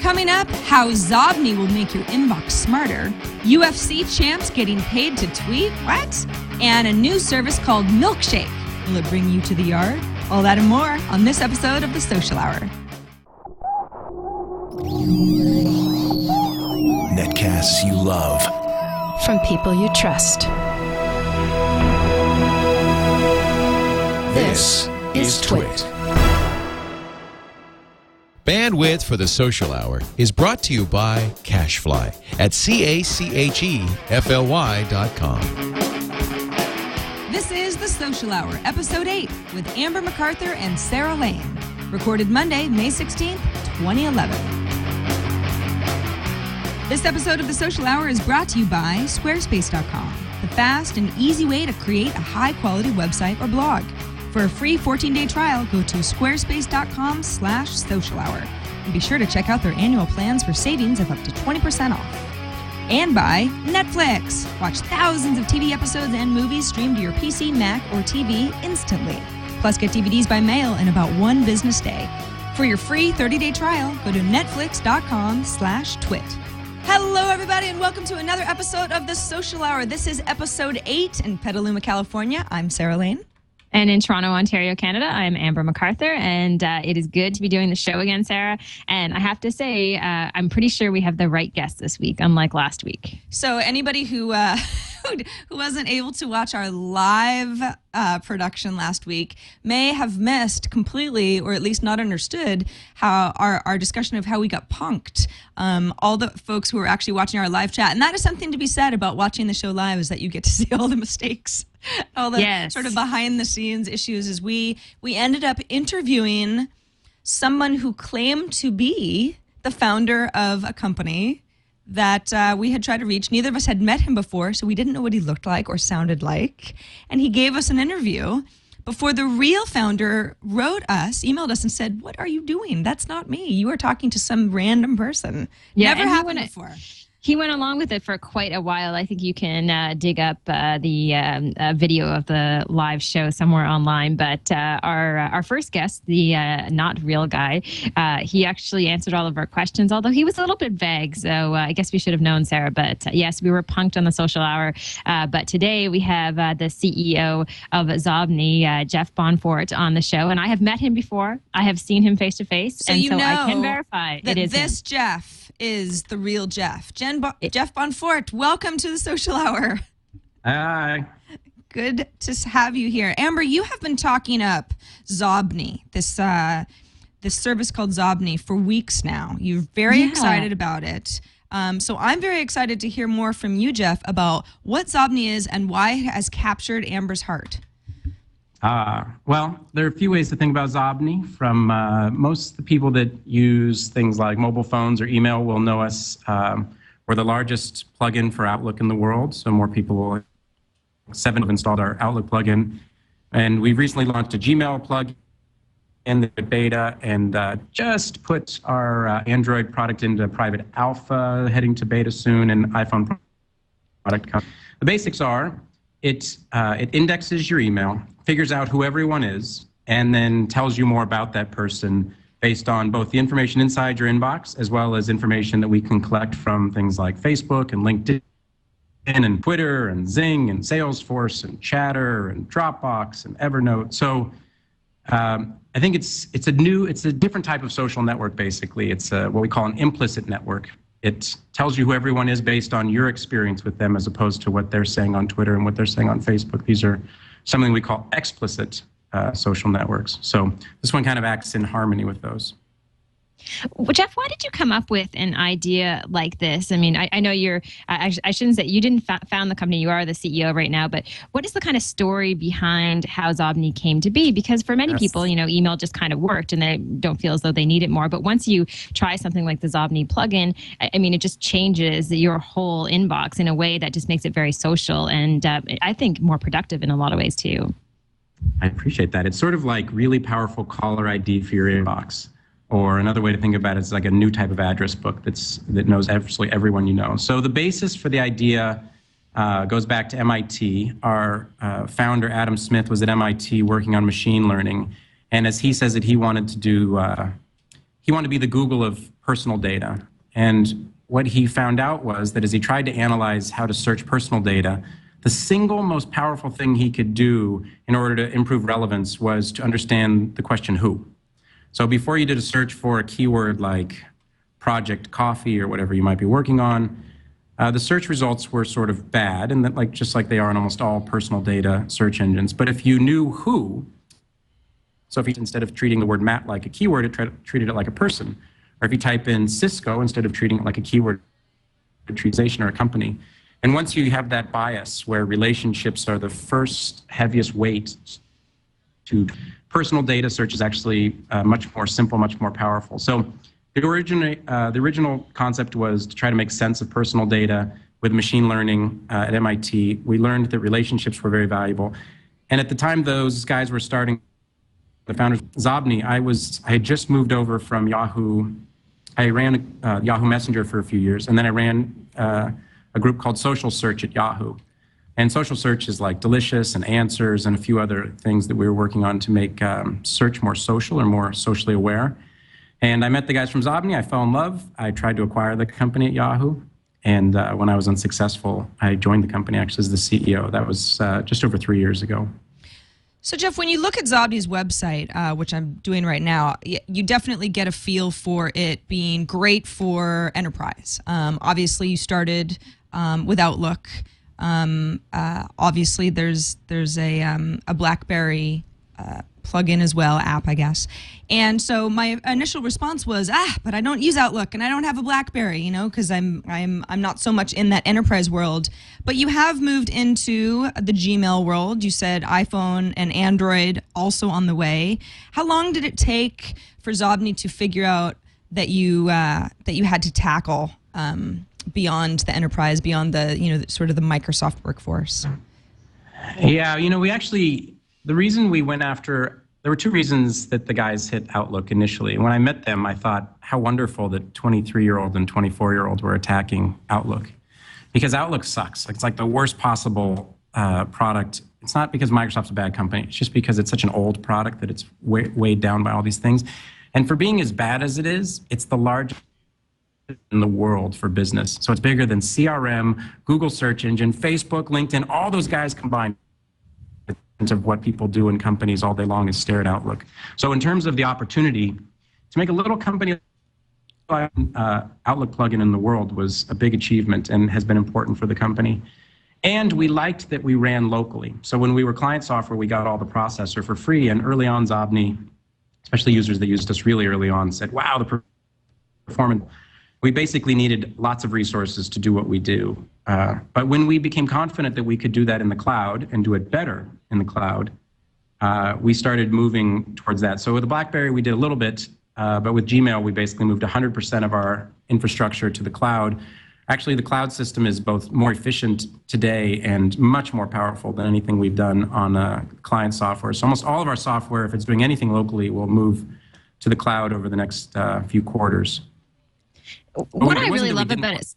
Coming up, how Xobni will make your inbox smarter, UFC Champs getting paid to tweet, what? And a new service called Mlkshk. Will it bring you to the yard? All that and more on this episode of The Social Hour. Netcasts you love. From people you trust. This is TWiT. Bandwidth for the Social Hour is brought to you by Cashfly at CACHEFLY.com. This is The Social Hour, Episode 8, with Amber MacArthur and Sarah Lane. Recorded Monday, May 16th, 2011. This episode of The Social Hour is brought to you by Squarespace.com, the fast and easy way to create a high-quality website or blog. For a free 14-day trial, go to squarespace.com/socialhour. And be sure to check out their annual plans for savings of up to 20% off. And by Netflix. Watch thousands of TV episodes and movies streamed to your PC, Mac, or TV instantly. Plus, get DVDs by mail in about one business day. For your free 30-day trial, go to netflix.com/twit. Hello, everybody, and welcome to another episode of The Social Hour. This is Episode 8 in Petaluma, California. I'm Sarah Lane. And in Toronto, Ontario, Canada, I'm Amber MacArthur, and it is good to be doing the show again, Sarah. And I have to say, I'm pretty sure we have the right guest this week, unlike last week. So anybody who wasn't able to watch our live production last week may have missed completely, or at least not understood, how our discussion of how we got punked. All the folks who were actually watching our live chat, and that is something to be said about watching the show live, is that you get to see all the mistakes. All the sort of behind the scenes issues. Is we ended up interviewing someone who claimed to be the founder of a company that we had tried to reach. Neither of us had met him before, so we didn't know what he looked like or sounded like. And he gave us an interview before the real founder emailed us and said, "What are you doing? That's not me. You are talking to some random person." Yeah, never happened before. He went along with it for quite a while. I think you can dig up the video of the live show somewhere online. But our first guest, the not real guy, he actually answered all of our questions, although he was a little bit vague. So I guess we should have known, Sarah. But yes, we were punked on the Social Hour. But today we have the CEO of Xobni, Jeff Bonforte, on the show. And I have met him before. I have seen him face to face. So I can verify that it is this him. Jeff is the real Jeff. Jeff Bonforte, welcome to the Social Hour. Hi. Good to have you here. Amber, you have been talking up Xobni, this service called Xobni, for weeks now. You're very excited about it. So I'm very excited to hear more from you, Jeff, about what Xobni is and why it has captured Amber's heart. Well, there are a few ways to think about Xobni. From most of the people that use things like mobile phones or email will know us. We're the largest plugin for Outlook in the world, so more people, 7 have installed our Outlook plugin. And we recently launched a Gmail plugin in the beta and just put our Android product into private alpha, heading to beta soon, and iPhone product. The basics are, it indexes your email, figures out who everyone is, and then tells you more about that person based on both the information inside your inbox as well as information that we can collect from things like Facebook and LinkedIn and Twitter and Zing and Salesforce and Chatter and Dropbox and Evernote. So I think it's a different type of social network, basically. It's what we call an implicit network. It tells you who everyone is based on your experience with them as opposed to what they're saying on Twitter and what they're saying on Facebook. These are something we call explicit social networks. So this one kind of acts in harmony with those. Well, Jeff, why did you come up with an idea like this? I mean, I know I shouldn't say you didn't found the company. You are the CEO right now, but what is the kind of story behind how Xobni came to be? Because for many people, email just kind of worked and they don't feel as though they need it more. But once you try something like the Xobni plugin, I mean, it just changes your whole inbox in a way that just makes it very social and I think more productive in a lot of ways too. I appreciate that. It's sort of like really powerful caller ID for your inbox. Or another way to think about it is like a new type of address book that knows absolutely everyone you know. So the basis for the idea goes back to MIT. Our founder, Adam Smith, was at MIT working on machine learning. And as he says it, he wanted to be the Google of personal data. And what he found out was that as he tried to analyze how to search personal data, the single most powerful thing he could do in order to improve relevance was to understand the question who. So before you did a search for a keyword like project coffee or whatever you might be working on, the search results were sort of bad, and that just like they are in almost all personal data search engines. But if you knew who, so if you, instead of treating the word Matt like a keyword, it treated it like a person. Or if you type in Cisco, instead of treating it like a keyword, a organization or a company. And once you have that bias where relationships are the first heaviest weight to personal data, search is actually much more simple, much more powerful. So the original concept was to try to make sense of personal data with machine learning at MIT. We learned that relationships were very valuable. And at the time those guys were starting, the founders of Xobni, I had just moved over from Yahoo. I ran Yahoo Messenger for a few years, and then I ran a group called Social Search at Yahoo. And Social Search is like Delicious and Answers and a few other things that we were working on to make search more social or more socially aware. And I met the guys from Xobni. I fell in love. I tried to acquire the company at Yahoo. And when I was unsuccessful, I joined the company actually as the CEO. That was just over 3 years ago. So, Jeff, when you look at Xobni's website, which I'm doing right now, you definitely get a feel for it being great for enterprise. Obviously, you started with Outlook. Obviously, there's a BlackBerry plugin as well, app, I guess. And so my initial response was, but I don't use Outlook and I don't have a BlackBerry, because I'm not so much in that enterprise world. But you have moved into the Gmail world. You said iPhone and Android also on the way. How long did it take for Xobni to figure out that you had to tackle beyond the enterprise, beyond the sort of the Microsoft workforce? Yeah, the reason we went after, there were two reasons that the guys hit Outlook initially. When I met them, I thought how wonderful that 23-year-old and 24-year-old were attacking Outlook, because Outlook sucks. It's like the worst possible product. It's not because Microsoft's a bad company. It's just because it's such an old product that it's weighed down by all these things. And for being as bad as it is, it's the largest in the world for business. So it's bigger than CRM, Google search engine, Facebook, LinkedIn, all those guys combined of what people do in companies all day long is stare at Outlook. So in terms of the opportunity to make a little company Outlook plugin in the world was a big achievement and has been important for the company. And we liked that we ran locally. So when we were client software, we got all the processor for free. And early on, Xobni, especially users that used us really early on, said, wow, the performance. We basically needed lots of resources to do what we do. But when we became confident that we could do that in the cloud and do it better in the cloud, we started moving towards that. So with the BlackBerry, we did a little bit, but with Gmail, we basically moved 100% of our infrastructure to the cloud. Actually, the cloud system is both more efficient today and much more powerful than anything we've done on client software. So almost all of our software, if it's doing anything locally, will move to the cloud over the next few quarters. What I really love about it,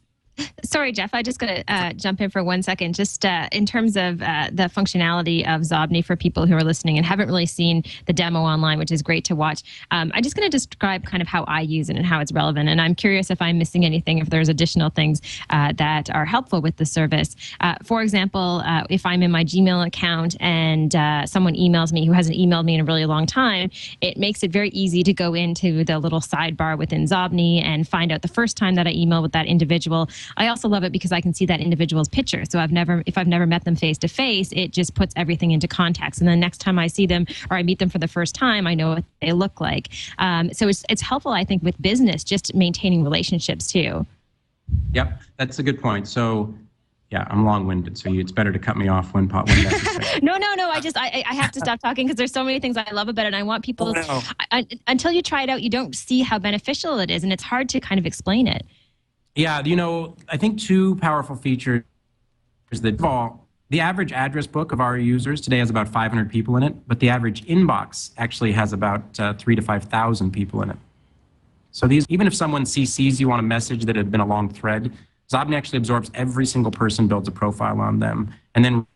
sorry, Jeff, I just got to jump in for 1 second. Just in terms of the functionality of Xobni for people who are listening and haven't really seen the demo online, which is great to watch. I'm just going to describe kind of how I use it and how it's relevant. And I'm curious if I'm missing anything, if there's additional things that are helpful with the service. For example, if I'm in my Gmail account and someone emails me who hasn't emailed me in a really long time, it makes it very easy to go into the little sidebar within Xobni and find out the first time that I email with that individual. I also love it because I can see that individual's picture. So if I've never met them face to face, it just puts everything into context. And the next time I see them or I meet them for the first time, I know what they look like. So it's helpful, I think, with business, just maintaining relationships too. Yep, that's a good point. So yeah, I'm long-winded, so it's better to cut me off when necessary. No. I have to stop talking because there's so many things I love about it, and I want people. Until you try it out, you don't see how beneficial it is, and it's hard to kind of explain it. Yeah, I think two powerful features is that, the average address book of our users today has about 500 people in it, but the average inbox actually has about 3,000 to 5,000 people in it. So even if someone CCs you on a message that had been a long thread, Xobni actually absorbs every single person, builds a profile on them, and then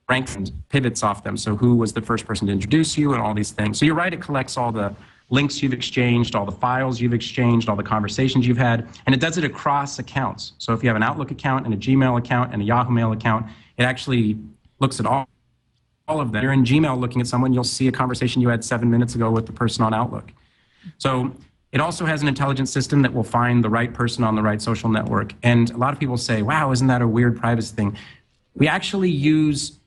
ranks and pivots off them. So who was the first person to introduce you and all these things. So you're right, it collects all the links you've exchanged, all the files you've exchanged, all the conversations you've had, and it does it across accounts. So if you have an Outlook account and a Gmail account and a Yahoo Mail account, it actually looks at all of them. You're in Gmail looking at someone, you'll see a conversation you had 7 minutes ago with the person on Outlook. So it also has an intelligent system that will find the right person on the right social network. And a lot of people say, wow, isn't that a weird privacy thing? We actually use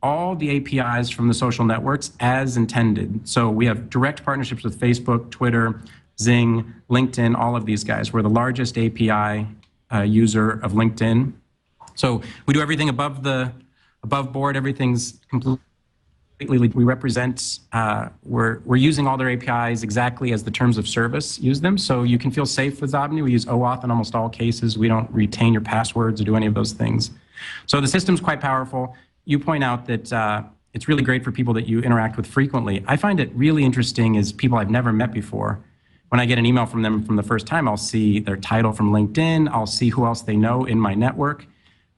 all the APIs from the social networks as intended. So we have direct partnerships with Facebook, Twitter, Zing, LinkedIn, all of these guys. We're the largest API user of LinkedIn. So we do everything above board. Everything's completely. We represent. We're using all their APIs exactly as the terms of service use them. So you can feel safe with Xobni. We use OAuth in almost all cases. We don't retain your passwords or do any of those things. So the system's quite powerful. You point out that it's really great for people that you interact with frequently. I find it really interesting as people I've never met before. When I get an email from them from the first time, I'll see their title from LinkedIn. I'll see who else they know in my network.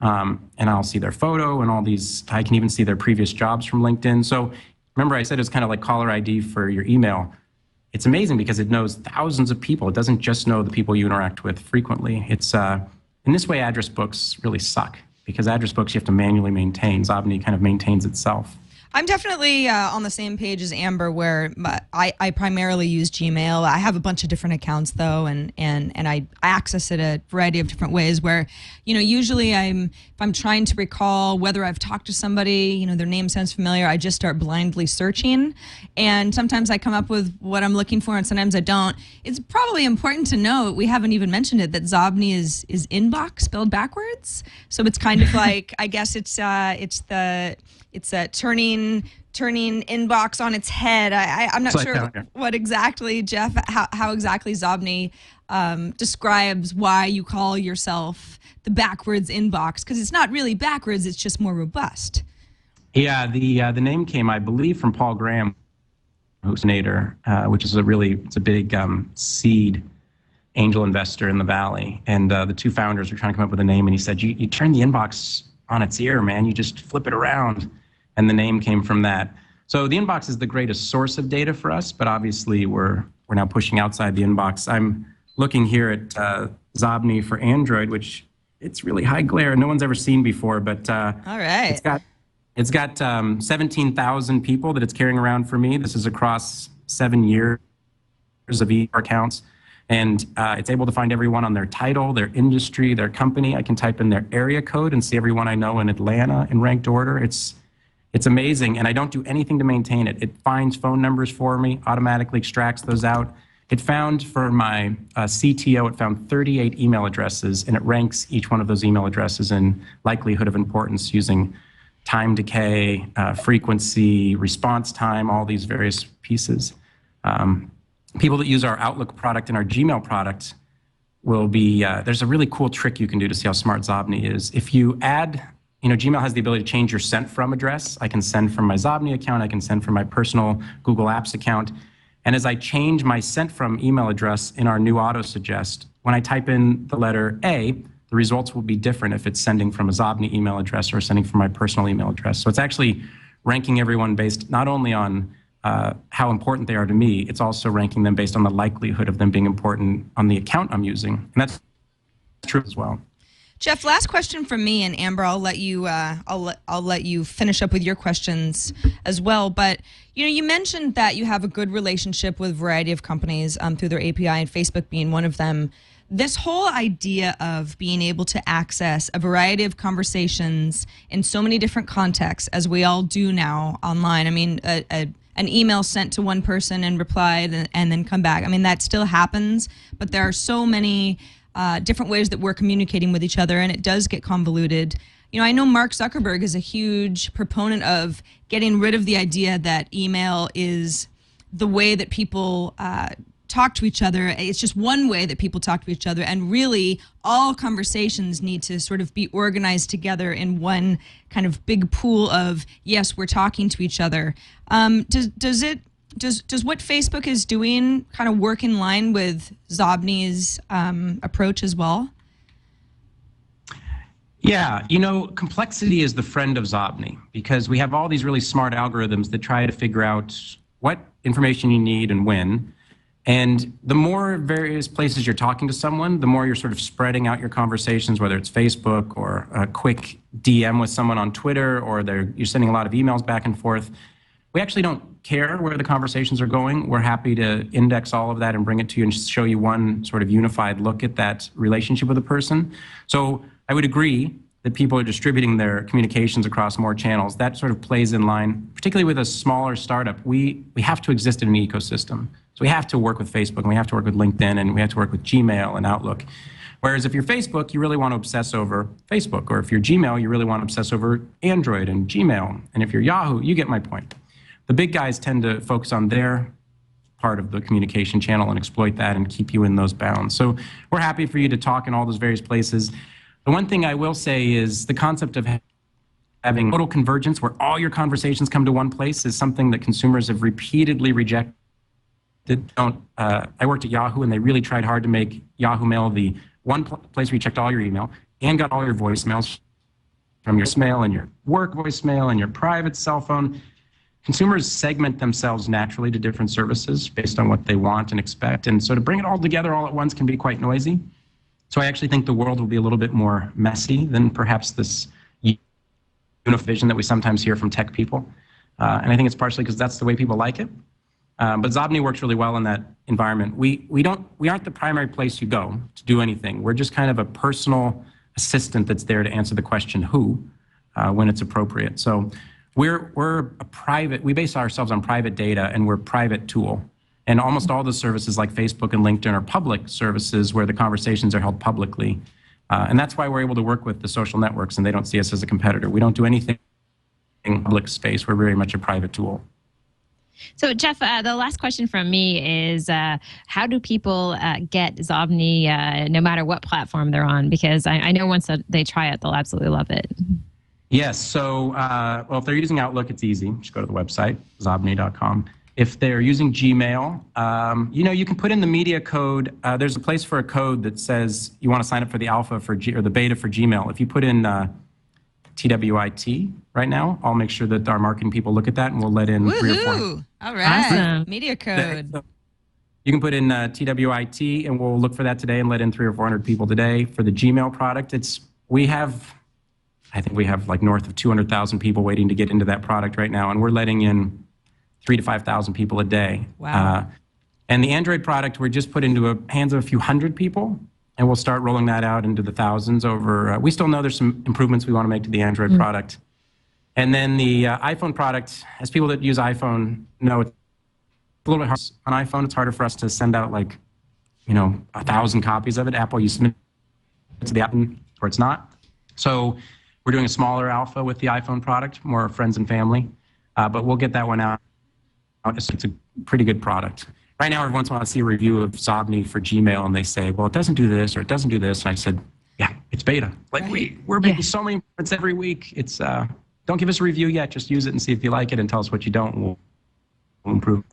And I'll see their photo and all these. I can even see their previous jobs from LinkedIn. So remember I said it's kind of like caller ID for your email. It's amazing because it knows thousands of people. It doesn't just know the people you interact with frequently. It's in this way, address books really suck because address books you have to manually maintain. Xobni kind of maintains itself. I'm definitely on the same page as Amber, where I primarily use Gmail. I have a bunch of different accounts though, and I access it a variety of different ways. Where, usually if I'm trying to recall whether I've talked to somebody, their name sounds familiar, I just start blindly searching, and sometimes I come up with what I'm looking for, and sometimes I don't. It's probably important to note, we haven't even mentioned it, that Xobni is inbox spelled backwards. So it's kind of like, I guess it's turning inbox on its head. I'm not sure what exactly, Jeff, how exactly Xobni describes why you call yourself the backwards inbox, because it's not really backwards, it's just more robust. Yeah, the name came, I believe, from Paul Graham, who's a Nader, which is it's a big seed angel investor in the Valley. And the two founders were trying to come up with a name, and he said, you turn the inbox on its ear, man. You just flip it around. And the name came from that. So the inbox is the greatest source of data for us, but obviously we're now pushing outside the inbox. I'm looking here at Xobni for Android, which it's really high glare. No one's ever seen before, but all right. It's got 17,000 people that it's carrying around for me. This is across 7 years of accounts. And it's able to find everyone on their title, their industry, their company. I can type in their area code and see everyone I know in Atlanta in ranked order. It's amazing, and I don't do anything to maintain it. It finds phone numbers for me, automatically extracts those out. It found for my CTO, it found 38 email addresses, and it ranks each one of those email addresses in likelihood of importance using time decay, frequency, response time, all these various pieces. People that use our Outlook product and our Gmail product will be, there's a really cool trick you can do to see how smart Xobni is. If you add, Gmail has the ability to change your sent from address. I can send from my Xobni account. I can send from my personal Google Apps account. And as I change my sent from email address in our new auto suggest, when I type in the letter A, the results will be different if it's sending from a Xobni email address or sending from my personal email address. So it's actually ranking everyone based not only on how important they are to me, it's also ranking them based on the likelihood of them being important on the account I'm using. And that's true as well. Jeff, last question from me, and Amber, I'll let you finish up with your questions as well. But you mentioned that you have a good relationship with a variety of companies through their API, and Facebook being one of them. This whole idea of being able to access a variety of conversations in so many different contexts, as we all do now online. I mean, an email sent to one person and replied and then come back. I mean, that still happens, but there are so many different ways that we're communicating with each other, and it does get convoluted. I know Mark Zuckerberg is a huge proponent of getting rid of the idea that email is the way that people talk to each other. It's just one way that people talk to each other, and really all conversations need to sort of be organized together in one kind of big pool of, yes, we're talking to each other. Does what Facebook is doing kind of work in line with Xobni's approach as well? Yeah, complexity is the friend of Xobni because we have all these really smart algorithms that try to figure out what information you need and when. And the more various places you're talking to someone, the more you're sort of spreading out your conversations, whether it's Facebook or a quick DM with someone on Twitter, or you're sending a lot of emails back and forth. We actually don't care where the conversations are going. We're happy to index all of that and bring it to you and show you one sort of unified look at that relationship with a person. So I would agree that people are distributing their communications across more channels. That sort of plays in line, particularly with a smaller startup. We have to exist in an ecosystem. So we have to work with Facebook, and we have to work with LinkedIn, and we have to work with Gmail and Outlook. Whereas if you're Facebook, you really want to obsess over Facebook. Or if you're Gmail, you really want to obsess over Android and Gmail. And if you're Yahoo, you get my point. The big guys tend to focus on their part of the communication channel and exploit that and keep you in those bounds. So we're happy for you to talk in all those various places. The one thing I will say is the concept of having total convergence where all your conversations come to one place is something that consumers have repeatedly rejected. I worked at Yahoo, and they really tried hard to make Yahoo Mail the one place where you checked all your email and got all your voicemails from your mail and your work voicemail and your private cell phone. Consumers segment themselves naturally to different services based on what they want and expect. And so to bring it all together all at once can be quite noisy. So I actually think the world will be a little bit more messy than perhaps this unified vision that we sometimes hear from tech people. And I think it's partially because that's the way people like it. But Xobni works really well in that environment. We aren't the primary place you go to do anything. We're just kind of a personal assistant that's there to answer the question who when it's appropriate. So we're a private. We base ourselves on private data, and we're a private tool. And almost all the services like Facebook and LinkedIn are public services where the conversations are held publicly. And that's why we're able to work with the social networks, and they don't see us as a competitor. We don't do anything in public space. We're very much a private tool. So, Jeff, the last question from me is, how do people get Xobni no matter what platform they're on? Because I know once they try it, they'll absolutely love it. Yes. So, well, if they're using Outlook, it's easy. Just go to the website, xobni.com. If they're using Gmail, you can put in the media code. There's a place for a code that says you want to sign up for the alpha or the beta for Gmail. If you put in TWiT right now, I'll make sure that our marketing people look at that, and we'll let in 3 or 4. All right. Awesome. Media code. You can put in TWiT, and we'll look for that today and let in 300 or 400 people today. For the Gmail product, I think we have like north of 200,000 people waiting to get into that product right now, and we're letting in 3,000 to 5,000 people a day. Wow. And the Android product, we're just put into the hands of a few hundred people, and we'll start rolling that out into the thousands over. We still know there's some improvements we want to make to the Android product. And then the iPhone product, as people that use iPhone know, it's a little bit hard. On iPhone, it's harder for us to send out 1,000 copies of it. Apple, you submit it to the app or it's not. So we're doing a smaller alpha with the iPhone product, more friends and family. But we'll get that one out. It's a pretty good product. Right now, every once in a while, I see a review of Xobni for Gmail, and they say, well, it doesn't do this or it doesn't do this. And I said, yeah, it's beta. We're making so many improvements every week. It's don't give us a review yet. Just use it and see if you like it and tell us what you don't, and we'll improve.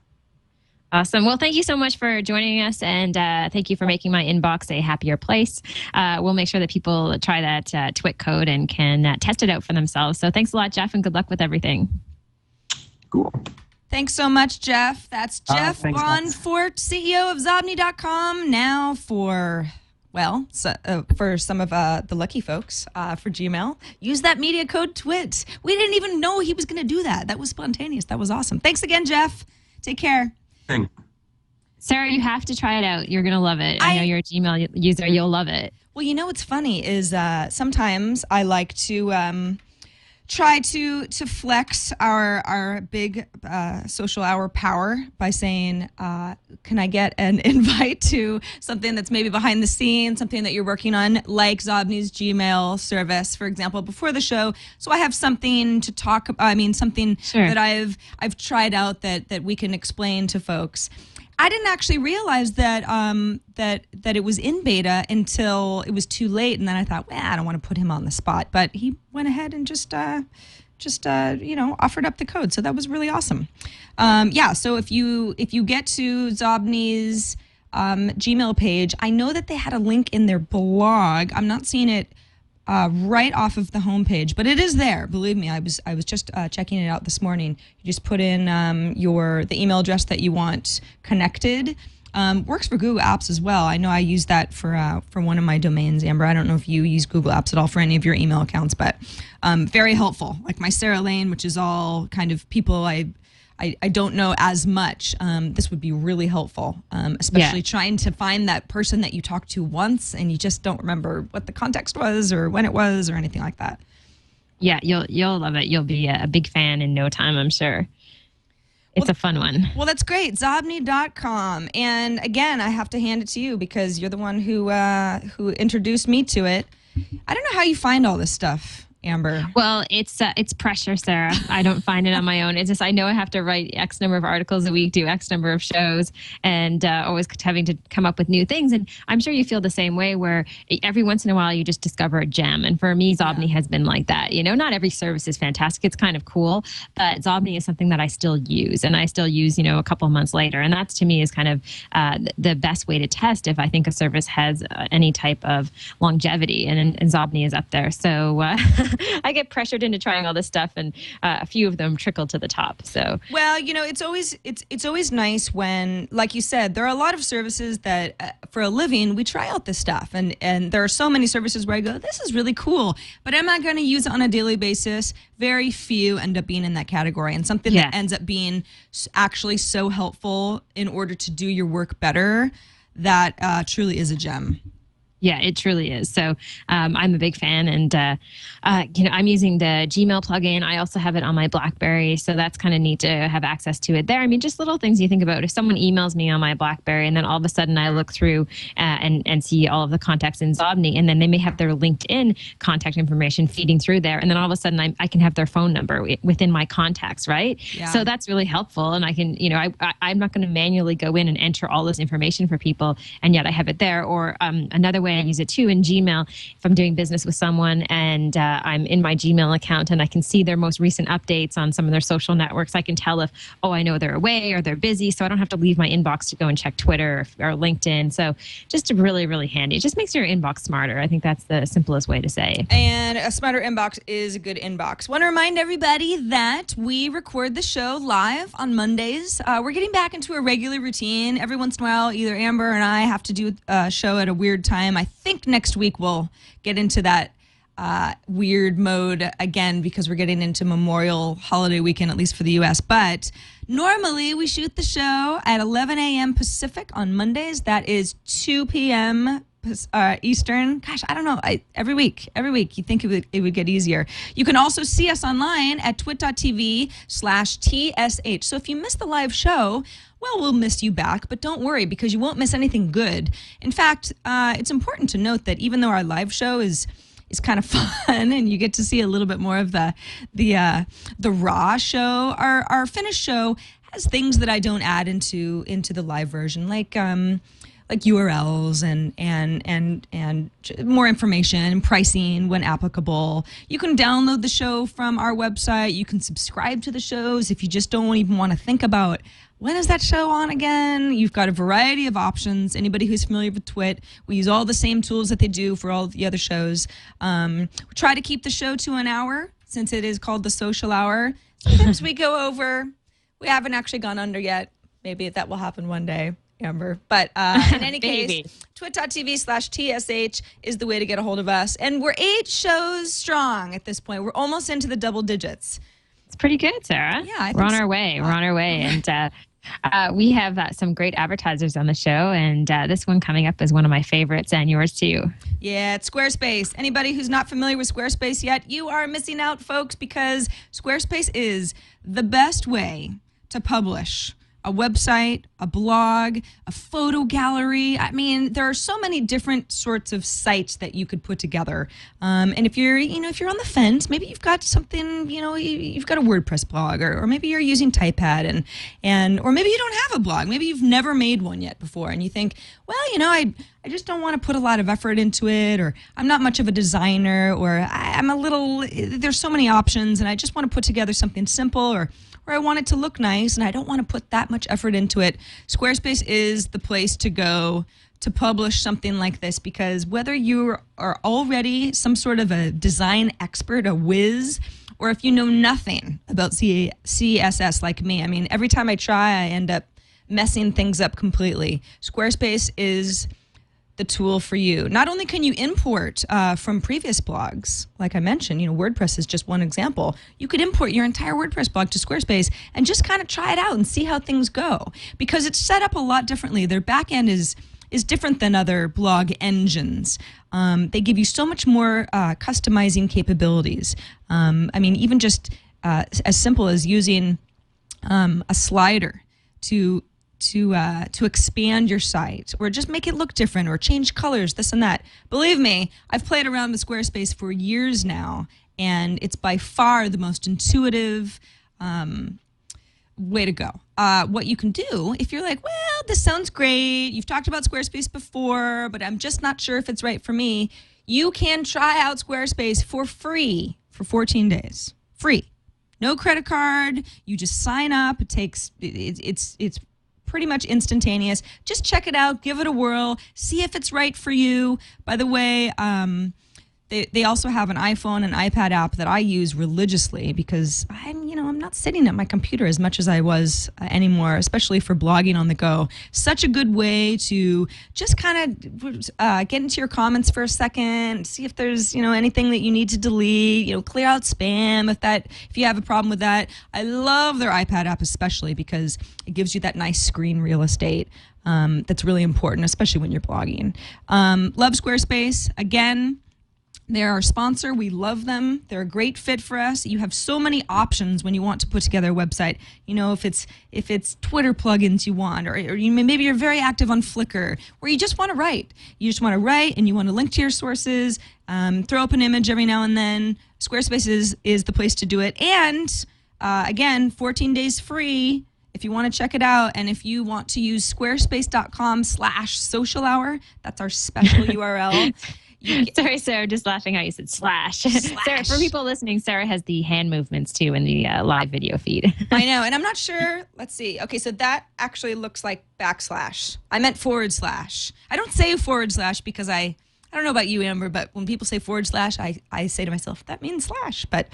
Awesome. Well, thank you so much for joining us, and thank you for making my inbox a happier place. We'll make sure that people try that TWiT code and can test it out for themselves. So thanks a lot, Jeff, and good luck with everything. Cool. Thanks so much, Jeff. That's Jeff Bonforte, CEO of Xobni.com. Now for some of the lucky folks for Gmail, use that media code TWiT. We didn't even know he was going to do that. That was spontaneous. That was awesome. Thanks again, Jeff. Take care. Thanks. Sarah, you have to try it out. You're going to love it. I know you're a Gmail user. You'll love it. Well, what's funny is sometimes I like to try to flex our big social hour power by saying, can I get an invite to something that's maybe behind the scenes, something that you're working on, like Xobni's Gmail service, for example, before the show, so I have something to talk about. I mean, something that I've tried out that we can explain to folks. I didn't actually realize that that it was in beta until it was too late, and then I thought, well, I don't want to put him on the spot, but he went ahead and just offered up the code, so that was really awesome. So if you get to Xobni's Gmail page, I know that they had a link in their blog. I'm not seeing it right off of the homepage, but it is there. Believe me, I was just checking it out this morning. You just put in the email address that you want connected. Works for Google Apps as well. I know I use that for one of my domains. Amber, I don't know if you use Google Apps at all for any of your email accounts, but very helpful. Like my Sarah Lane, which is all kind of people I don't know as much. This would be really helpful, especially trying to find that person that you talked to once and you just don't remember what the context was or when it was or anything like that. Yeah, you'll love it. You'll be a big fan in no time, I'm sure. It's a fun one. Well, that's great. Xobni.com. And again, I have to hand it to you because you're the one who introduced me to it. I don't know how you find all this stuff, Amber. Well, it's pressure, Sarah. I don't find it on my own. It's just I know I have to write X number of articles a week, do X number of shows, and always having to come up with new things. And I'm sure you feel the same way where every once in a while you just discover a gem. And for me, Xobni has been like that. You know, not every service is fantastic. It's kind of cool, but Xobni is something that I still use, and I still use, a couple of months later. And that to me is kind of the best way to test if I think a service has any type of longevity, and Xobni is up there. So I get pressured into trying all this stuff, and a few of them trickle to the top. So, well, it's always nice when, like you said, there are a lot of services that for a living we try out this stuff, and there are so many services where I go, this is really cool, but I'm not going to use it on a daily basis. Very few end up being in that category, and something that ends up being actually so helpful in order to do your work better, that truly is a gem. Yeah, it truly is. So I'm a big fan, and I'm using the Gmail plugin. I also have it on my BlackBerry, so that's kind of neat to have access to it there. I mean, just little things you think about. If someone emails me on my BlackBerry, and then all of a sudden I look through and see all of the contacts in Xobni, and then they may have their LinkedIn contact information feeding through there, and then all of a sudden I can have their phone number within my contacts, right? Yeah. So that's really helpful, and I can, I'm not going to manually go in and enter all this information for people, and yet I have it there. Or another way I use it too in Gmail, if I'm doing business with someone and I'm in my Gmail account and I can see their most recent updates on some of their social networks, I can tell if, I know they're away or they're busy, so I don't have to leave my inbox to go and check Twitter or LinkedIn. So just really, really handy. It just makes your inbox smarter. I think that's the simplest way to say. And a smarter inbox is a good inbox. Want to remind everybody that we record the show live on Mondays. We're getting back into a regular routine. Every once in a while, either Amber and I have to do a show at a weird time. I think next week we'll get into that weird mode again because we're getting into Memorial holiday weekend, at least for the U.S. But normally we shoot the show at 11 a.m. Pacific on Mondays. That is 2 p.m. Eastern. Gosh, I don't know. Every week, you think it would get easier. You can also see us online at twit.tv/TSH. So if you missed the live show, well, we'll miss you back, but don't worry because you won't miss anything good. In fact, it's important to note that even though our live show is kind of fun and you get to see a little bit more of the raw show, our finished show has things that I don't add into the live version, like URLs and more information, pricing when applicable. You can download the show from our website. You can subscribe to the shows if you just don't even want to think about when is that show on again? You've got a variety of options. Anybody who's familiar with TWiT, we use all the same tools that they do for all the other shows. We try to keep the show to an hour since it is called the social hour. Sometimes we go over. We haven't actually gone under yet. Maybe that will happen one day, Amber. But in any case, twit.tv/TSH is the way to get a hold of us. And we're 8 shows strong at this point. We're almost into the double digits. It's pretty good, Sarah. Yeah, we're on our way. We're on our way. And we have some great advertisers on the show, and this one coming up is one of my favorites, and yours too. Yeah, it's Squarespace. Anybody who's not familiar with Squarespace yet, you are missing out, folks, because Squarespace is the best way to publish a website, a blog, a photo gallery. I mean, there are so many different sorts of sites that you could put together. And if you're on the fence, maybe you've got something, you've got a WordPress blog, or maybe you're using Typepad, or maybe you don't have a blog. Maybe you've never made one yet before, and you think, well, I just don't want to put a lot of effort into it, or I'm not much of a designer, or there's so many options, and I just want to put together something simple, or I want it to look nice and I don't want to put that much effort into it. Squarespace is the place to go to publish something like this, because whether you are already some sort of a design expert, a whiz, or if you know nothing about CSS like me, I mean, every time I try, I end up messing things up completely. Squarespace is the tool for you. Not only can you import from previous blogs, like I mentioned, WordPress is just one example. You could import your entire WordPress blog to Squarespace and just kind of try it out and see how things go, because it's set up a lot differently. Their backend is different than other blog engines. They give you so much more customizing capabilities. I mean, even just as simple as using a slider to expand your site, or just make it look different, or change colors, this and that. Believe me, I've played around with Squarespace for years now, and it's by far the most intuitive way to go. What you can do, if you're like, well, this sounds great, you've talked about Squarespace before, but I'm just not sure if it's right for me, you can try out Squarespace for free for 14 days. Free. No credit card. You just sign up. It's pretty much instantaneous. Just check it out, give it a whirl, see if it's right for you. By the way, they also have an iPhone and iPad app that I use religiously, because I'm not sitting at my computer as much as I was anymore, especially for blogging on the go. Such a good way to just kind of get into your comments for a second, see if there's anything that you need to delete, clear out spam if you have a problem with that. I love their iPad app especially, because it gives you that nice screen real estate. That's really important, especially when you're blogging. Love Squarespace. Again, they're our sponsor. We love them. They're a great fit for us. You have so many options when you want to put together a website. If it's Twitter plugins you want, or maybe you're very active on Flickr, or you just want to write. You just want to write, and you want to link to your sources, throw up an image every now and then. Squarespace is the place to do it. And again, 14 days free if you want to check it out. And if you want to use squarespace.com/social hour, that's our special URL. Sorry, Sarah, just laughing how you said slash. Sarah, for people listening, Sarah has the hand movements too in the live video feed. I know, and I'm not sure. Let's see. Okay, so that actually looks like backslash. I meant forward slash. I don't say forward slash because I don't know about you, Amber, but when people say forward slash, I say to myself, that means slash. But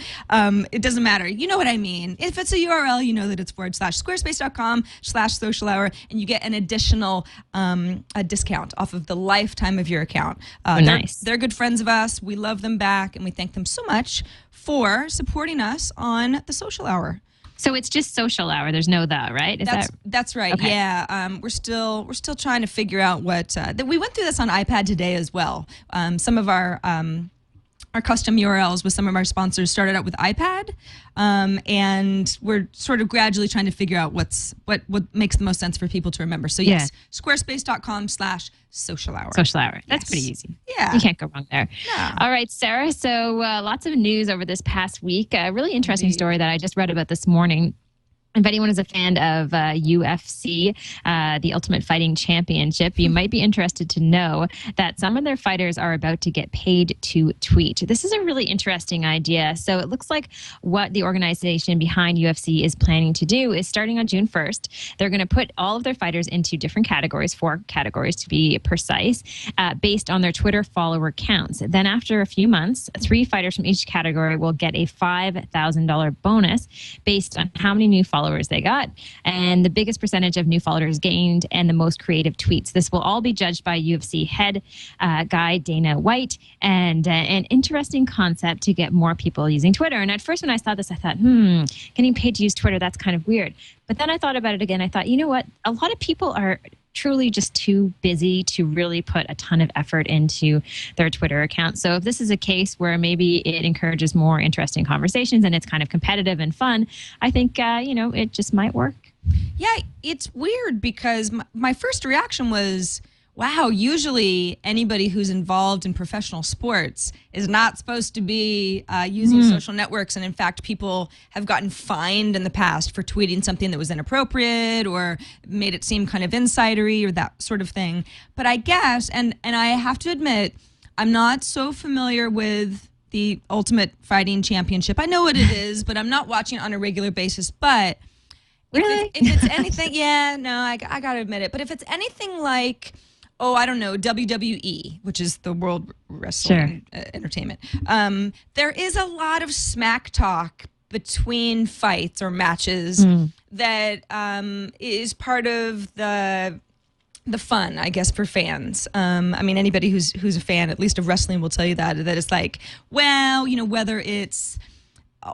it doesn't matter. You know what I mean. If it's a URL, you know that it's forward slash. Squarespace.com/social hour, and you get an additional a discount off of the lifetime of your account. Nice. They're good friends of us. We love them back, and we thank them so much for supporting us on the social hour. So it's just social hour. There's no the, right? That's right. Okay. Yeah. We're still trying to figure out what we went through this on iPad today as well. Some of our custom URLs with some of our sponsors started out with iPad, and we're sort of gradually trying to figure out what makes the most sense for people to remember. So yes, squarespace.com/social hour. Social hour. That's pretty easy. Yeah. You can't go wrong there. No. All right, Sarah. So lots of news over this past week. A really interesting story that I just read about this morning. If anyone is a fan of UFC, the Ultimate Fighting Championship, you might be interested to know that some of their fighters are about to get paid to tweet. This is a really interesting idea. So it looks like what the organization behind UFC is planning to do is, starting on June 1st, they're going to put all of their fighters into different categories, 4 categories to be precise, based on their Twitter follower counts. Then after a few months, 3 fighters from each category will get a $5,000 bonus based on how many new followers they got, and the biggest percentage of new followers gained, and the most creative tweets. This will all be judged by UFC head guy Dana White, and an interesting concept to get more people using Twitter. And at first when I saw this, I thought, getting paid to use Twitter, that's kind of weird. But then I thought about it again. I thought, you know what? A lot of people are truly just too busy to really put a ton of effort into their Twitter account. So if this is a case where maybe it encourages more interesting conversations and it's kind of competitive and fun, I think, it just might work. Yeah, it's weird because my first reaction was, wow, usually anybody who's involved in professional sports is not supposed to be using social networks. And in fact, people have gotten fined in the past for tweeting something that was inappropriate or made it seem kind of insidery or that sort of thing. But I guess, and I have to admit, I'm not so familiar with the Ultimate Fighting Championship. I know what it is, but I'm not watching it on a regular basis. But really, if it's anything, I got to admit it. But if it's anything like oh, I don't know, WWE, which is the World Wrestling Entertainment. There is a lot of smack talk between fights or matches that is part of the fun, I guess, for fans. I mean, anybody who's a fan, at least of wrestling, will tell you that it's like, well, whether it's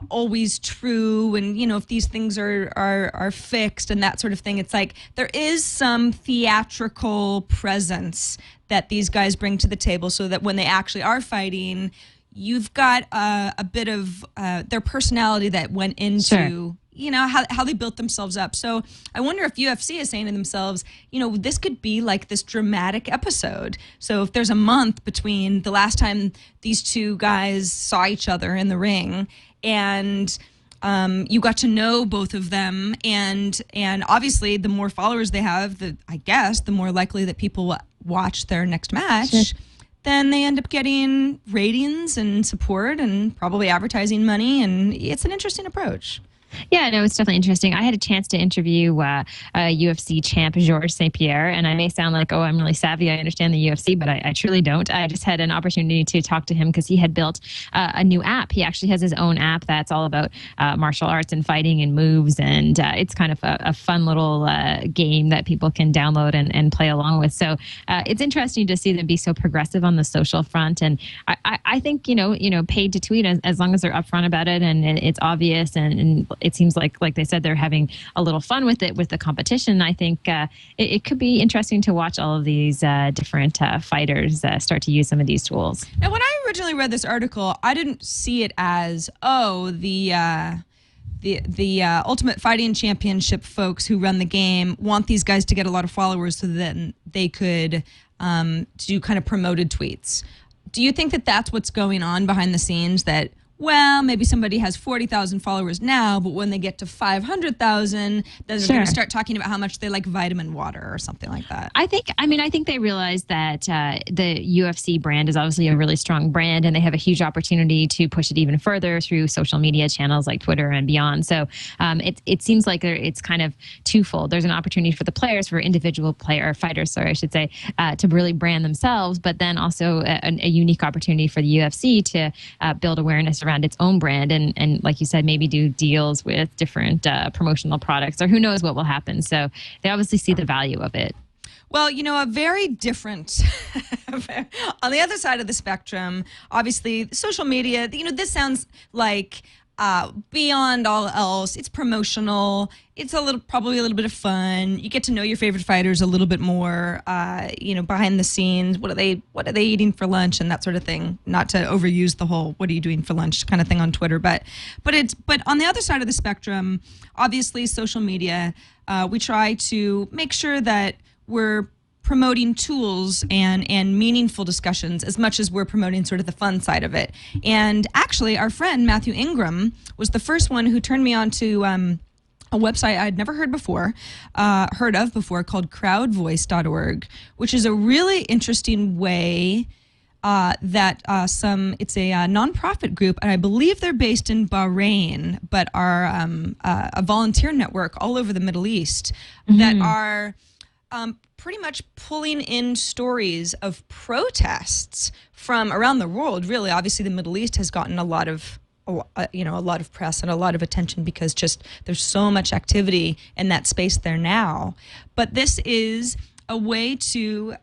always true and if these things are fixed and that sort of thing, it's like there is some theatrical presence that these guys bring to the table so that when they actually are fighting, you've got a bit of their personality that went into how they built themselves up. So I wonder if UFC is saying to themselves, this could be like this dramatic episode. So if there's a month between the last time these two guys saw each other in the ring and you got to know both of them, and obviously the more followers they have, I guess the more likely that people will watch their next match. Then they end up getting ratings and support and probably advertising money, and it's an interesting approach. Yeah, no, it's definitely interesting. I had a chance to interview a UFC champ, Georges St. Pierre, and I may sound like, oh, I'm really savvy, I understand the UFC, but I truly don't. I just had an opportunity to talk to him because he had built a new app. He actually has his own app that's all about martial arts and fighting and moves, and it's kind of a fun little game that people can download and play along with. So it's interesting to see them be so progressive on the social front, and I think, paid to tweet, as long as they're upfront about it and it's obvious and it seems like they said, they're having a little fun with it, with the competition. I think it could be interesting to watch all of these different fighters start to use some of these tools. Now, when I originally read this article, I didn't see it as, the Ultimate Fighting Championship folks who run the game want these guys to get a lot of followers so that they could do kind of promoted tweets. Do you think that that's what's going on behind the scenes, that well, maybe somebody has 40,000 followers now, but when they get to 500,000, then they're going to start talking about how much they like vitamin water or something like that? I think they realize that the UFC brand is obviously a really strong brand, and they have a huge opportunity to push it even further through social media channels like Twitter and beyond. So it seems like it's kind of twofold. There's an opportunity for the players, for individual fighters, I should say, to really brand themselves, but then also a unique opportunity for the UFC to build awareness around its own brand and like you said, maybe do deals with different promotional products, or who knows what will happen. So they obviously see the value of it. Well, a very different, on the other side of the spectrum, obviously, social media, this sounds like beyond all else, it's promotional. It's probably a little bit of fun. You get to know your favorite fighters a little bit more, behind the scenes. What are they eating for lunch and that sort of thing. Not to overuse the whole "what are you doing for lunch" kind of thing on Twitter, but on the other side of the spectrum, obviously, social media. We try to make sure that we're promoting tools and meaningful discussions as much as we're promoting sort of the fun side of it. And actually, our friend Matthew Ingram was the first one who turned me on to a website I'd never heard of before called crowdvoice.org, which is a really interesting way it's a nonprofit group, and I believe they're based in Bahrain, but are a volunteer network all over the Middle East that are pretty much pulling in stories of protests from around the world. Really, obviously, the Middle East has gotten a lot of press and a lot of attention because just there's so much activity in that space there now. But this is a way to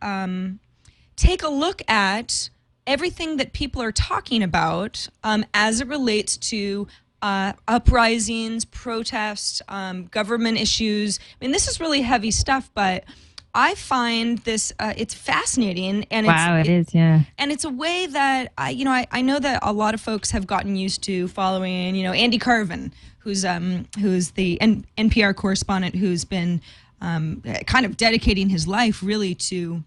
take a look at everything that people are talking about as it relates to uprisings, protests, government issues. I mean, this is really heavy stuff, but I find this it's fascinating, and it is, yeah. And it's a way that I know that a lot of folks have gotten used to following, Andy Carvin, who's the NPR correspondent, who's been kind of dedicating his life really to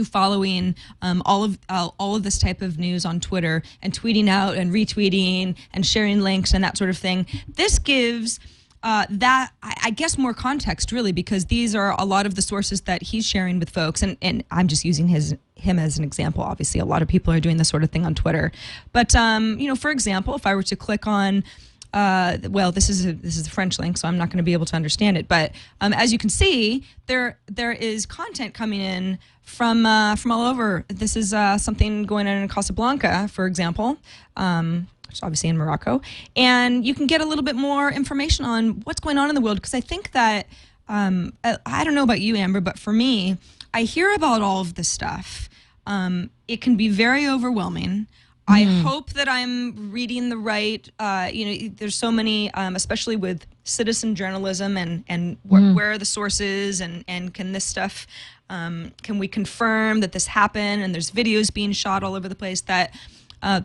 following all of this type of news on Twitter and tweeting out and retweeting and sharing links and that sort of thing. This gives that, I guess, more context, really, because these are a lot of the sources that he's sharing with folks, and I'm just using him as an example. Obviously, a lot of people are doing this sort of thing on Twitter. But, for example, if I were to click on well, this is a French link, so I'm not going to be able to understand it. But as you can see, there is content coming in from all over. This is something going on in Casablanca, for example, which is obviously in Morocco, and you can get a little bit more information on what's going on in the world. Because I think that I don't know about you, Amber, but for me, I hear about all of this stuff. It can be very overwhelming. I hope that I'm reading the right, there's so many, especially with citizen journalism and where are the sources and can this stuff, can we confirm that this happened, and there's videos being shot all over the place, that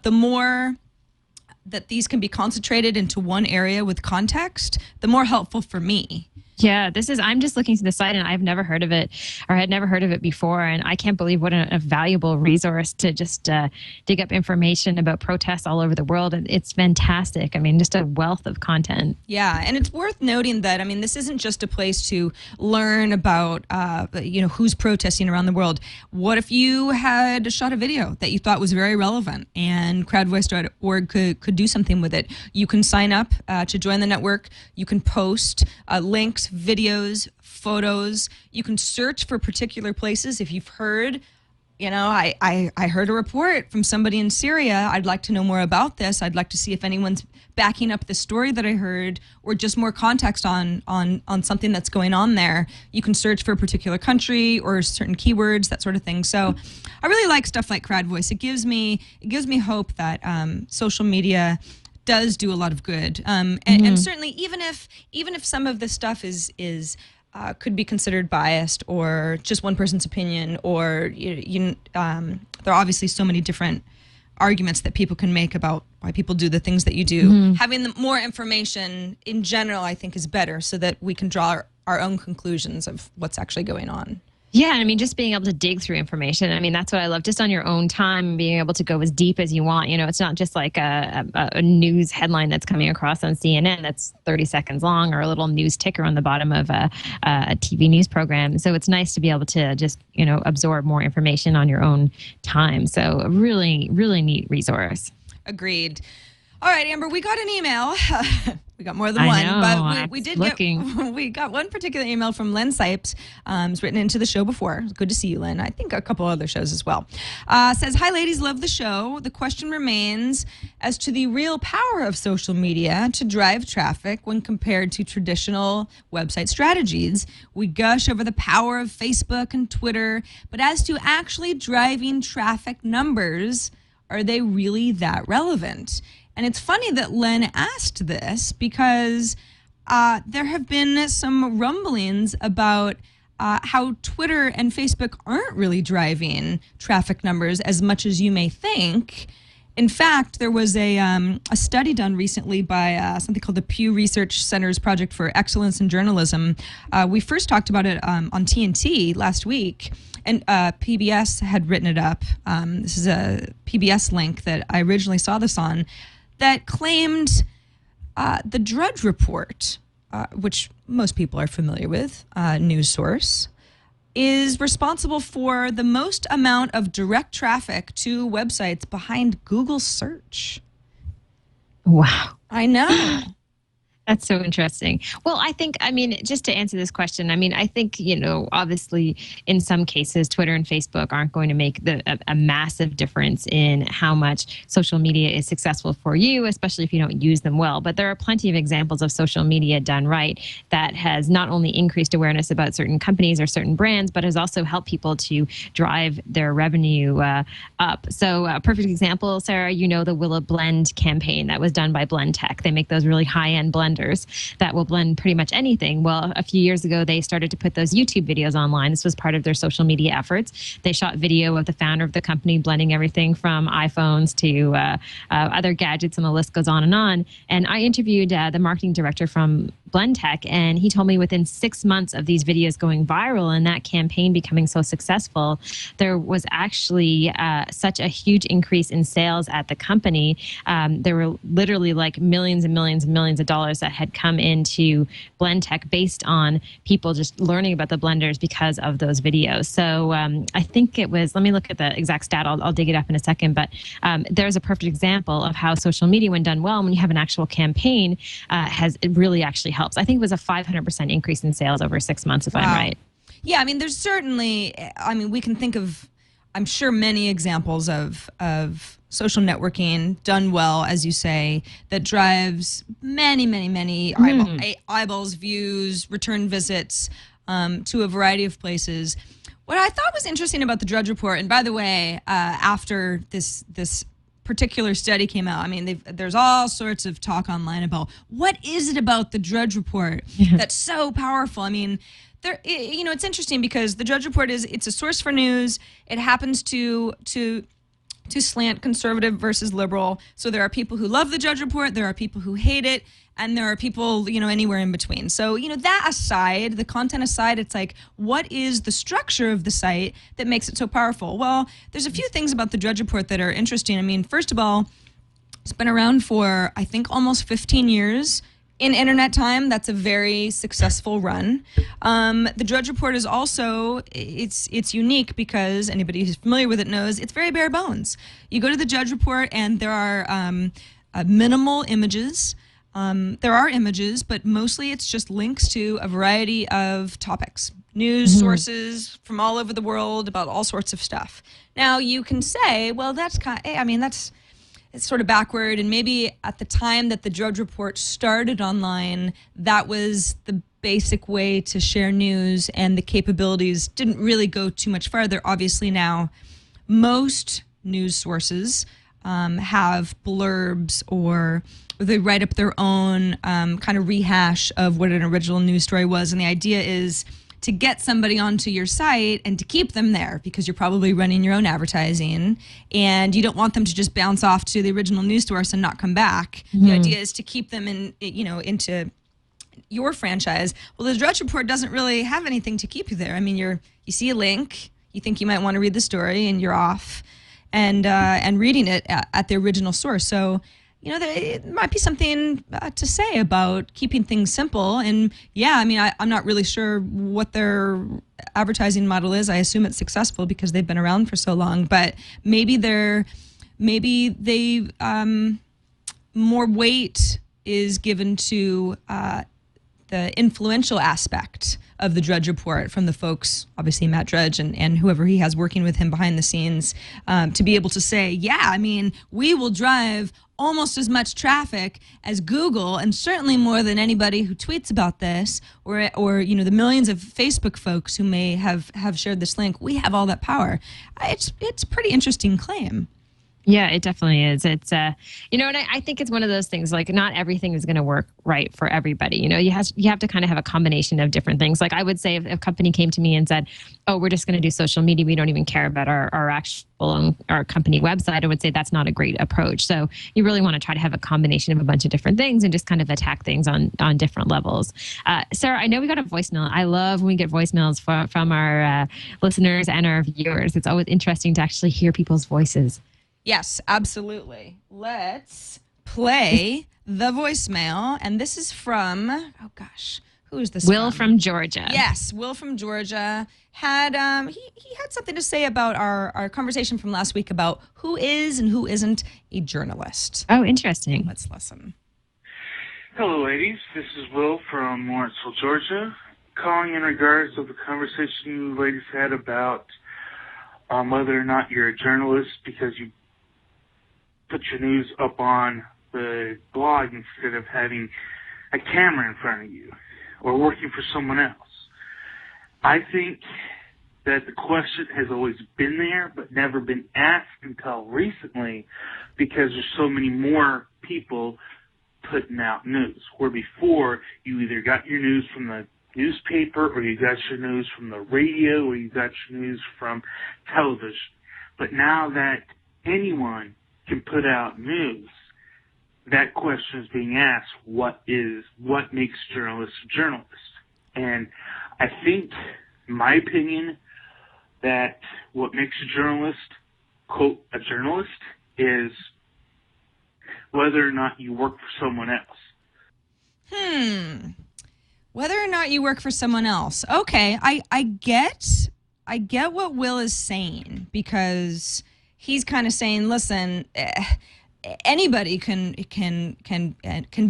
the more that these can be concentrated into one area with context, the more helpful for me. Yeah, I'm just looking to the site, and I've never heard of it, or had never heard of it before. And I can't believe what a valuable resource to just dig up information about protests all over the world. And it's fantastic. I mean, just a wealth of content. Yeah, and it's worth noting that, I mean, this isn't just a place to learn about, who's protesting around the world. What if you had shot a video that you thought was very relevant and crowdvoice.org could do something with it? You can sign up to join the network. You can post links, videos, photos. You can search for particular places. If you've heard, I heard a report from somebody in Syria. I'd like to know more about this. I'd like to see if anyone's backing up the story that I heard, or just more context on something that's going on there. You can search for a particular country or certain keywords, that sort of thing. So I really like stuff like Crowd Voice. It gives me hope that social media does do a lot of good, and certainly even if some of this stuff is could be considered biased or just one person's opinion, or there are obviously so many different arguments that people can make about why people do the things that you do. Having more information in general, I think, is better, so that we can draw our own conclusions of what's actually going on. Yeah, I mean, just being able to dig through information. I mean, that's what I love, just on your own time, being able to go as deep as you want. It's not just like a news headline that's coming across on CNN that's 30 seconds long, or a little news ticker on the bottom of a TV news program. So it's nice to be able to just, absorb more information on your own time. So a really, really neat resource. Agreed. All right, Amber, we got an email. We got more than one, but we got one particular email from Len Sipes. It's written into the show before. It's good to see you, Len. I think a couple other shows as well. Says, hi, ladies, love the show. The question remains as to the real power of social media to drive traffic when compared to traditional website strategies. We gush over the power of Facebook and Twitter, but as to actually driving traffic numbers, are they really that relevant? And it's funny that Len asked this, because there have been some rumblings about how Twitter and Facebook aren't really driving traffic numbers as much as you may think. In fact, there was a study done recently by something called the Pew Research Center's Project for Excellence in Journalism. We first talked about it on TNT last week, and PBS had written it up. This is a PBS link that I originally saw this on, that claimed the Drudge Report, which most people are familiar with, news source, is responsible for the most amount of direct traffic to websites behind Google search. Wow. I know. That's so interesting. Well, I mean, just to answer this question, I think, obviously in some cases, Twitter and Facebook aren't going to make a massive difference in how much social media is successful for you, especially if you don't use them well. But there are plenty of examples of social media done right that has not only increased awareness about certain companies or certain brands, but has also helped people to drive their revenue up. So a perfect example, Sarah, the Willow Blend campaign that was done by Blend Tech. They make those really high-end blenders that will blend pretty much anything. Well, a few years ago, they started to put those YouTube videos online. This was part of their social media efforts. They shot video of the founder of the company blending everything from iPhones to other gadgets, and the list goes on. And I interviewed the marketing director from Blendtec, and he told me within 6 months of these videos going viral and that campaign becoming so successful, there was actually such a huge increase in sales at the company. There were literally like millions and millions and millions of dollars that had come into Blendtec based on people just learning about the blenders because of those videos. So I think it was, let me look at the exact stat, I'll dig it up in a second, but there's a perfect example of how social media, when done well, when you have an actual campaign, it really actually helps. I think it was a 500% increase in sales over 6 months, if I'm right. Yeah, I mean, there's certainly, I mean, we can think of, I'm sure, many examples of social networking done well, as you say, that drives many eyeballs, views, return visits to a variety of places. What I thought was interesting about the Drudge Report, and by the way, after this particular study came out, I mean, there's all sorts of talk online about what is it about the Drudge Report that's so powerful. I mean, it's interesting because the Drudge Report it's a source for news. It happens to slant conservative versus liberal. So there are people who love the Drudge Report, there are people who hate it, and there are people, anywhere in between. So, that aside, the content aside, it's like, what is the structure of the site that makes it so powerful? Well, there's a few things about the Drudge Report that are interesting. I mean, first of all, it's been around for, I think, almost 15 years. In internet time, that's a very successful run. The Drudge Report is also, it's unique because anybody who's familiar with it knows it's very bare bones. You go to the Drudge Report and there are minimal images. There are images, but mostly it's just links to a variety of topics, news sources from all over the world about all sorts of stuff. Now, you can say, well, that's it's sort of backward, and maybe at the time that the Drudge Report started online, that was the basic way to share news, and the capabilities didn't really go too much farther. Obviously now, most news sources have blurbs, or they write up their own kind of rehash of what an original news story was, and the idea is to get somebody onto your site and to keep them there because you're probably running your own advertising and you don't want them to just bounce off to the original news source and not come back. The idea is to keep them into your franchise. Well, the Drudge Report doesn't really have anything to keep you there. I mean, you see a link, you think you might want to read the story, and you're off and reading it at the original source. So, it might be something to say about keeping things simple. And yeah, I mean, I'm not really sure what their advertising model is. I assume it's successful because they've been around for so long. But maybe they more weight is given to the influential aspect of the Drudge Report from the folks, obviously Matt Drudge and whoever he has working with him behind the scenes, to be able to say, yeah, I mean, we will drive almost as much traffic as Google, and certainly more than anybody who tweets about this, or the millions of Facebook folks who may have shared this link. We have all that power. It's a pretty interesting claim. Yeah, it definitely is. It's, and I think it's one of those things, like not everything is going to work right for everybody. You have to kind of have a combination of different things. Like I would say if a company came to me and said, oh, we're just going to do social media, we don't even care about our actual, our company website, I would say that's not a great approach. So you really want to try to have a combination of a bunch of different things and just kind of attack things on different levels. Sarah, I know we got a voicemail. I love when we get voicemails from our listeners and our viewers. It's always interesting to actually hear people's voices. Yes, absolutely. Let's play the voicemail. And this is from, oh gosh, who is this Will from Georgia. Yes, Will from Georgia had, he had something to say about our conversation from last week about who is and who isn't a journalist. Oh, interesting. Let's listen. Hello, ladies. This is Will from Lawrenceville, Georgia, calling in regards to the conversation you ladies had about whether or not you're a journalist because you put your news up on the blog instead of having a camera in front of you or working for someone else. I think that the question has always been there but never been asked until recently because there's so many more people putting out news. Where before, you either got your news from the newspaper or you got your news from the radio or you got your news from television. But now that anyone can put out news, that question is being asked, what makes journalists a journalist? And I think, in my opinion, that what makes a journalist, quote, a journalist, is whether or not you work for someone else. Whether or not you work for someone else. Okay, I get what Will is saying, because he's kind of saying, listen, anybody can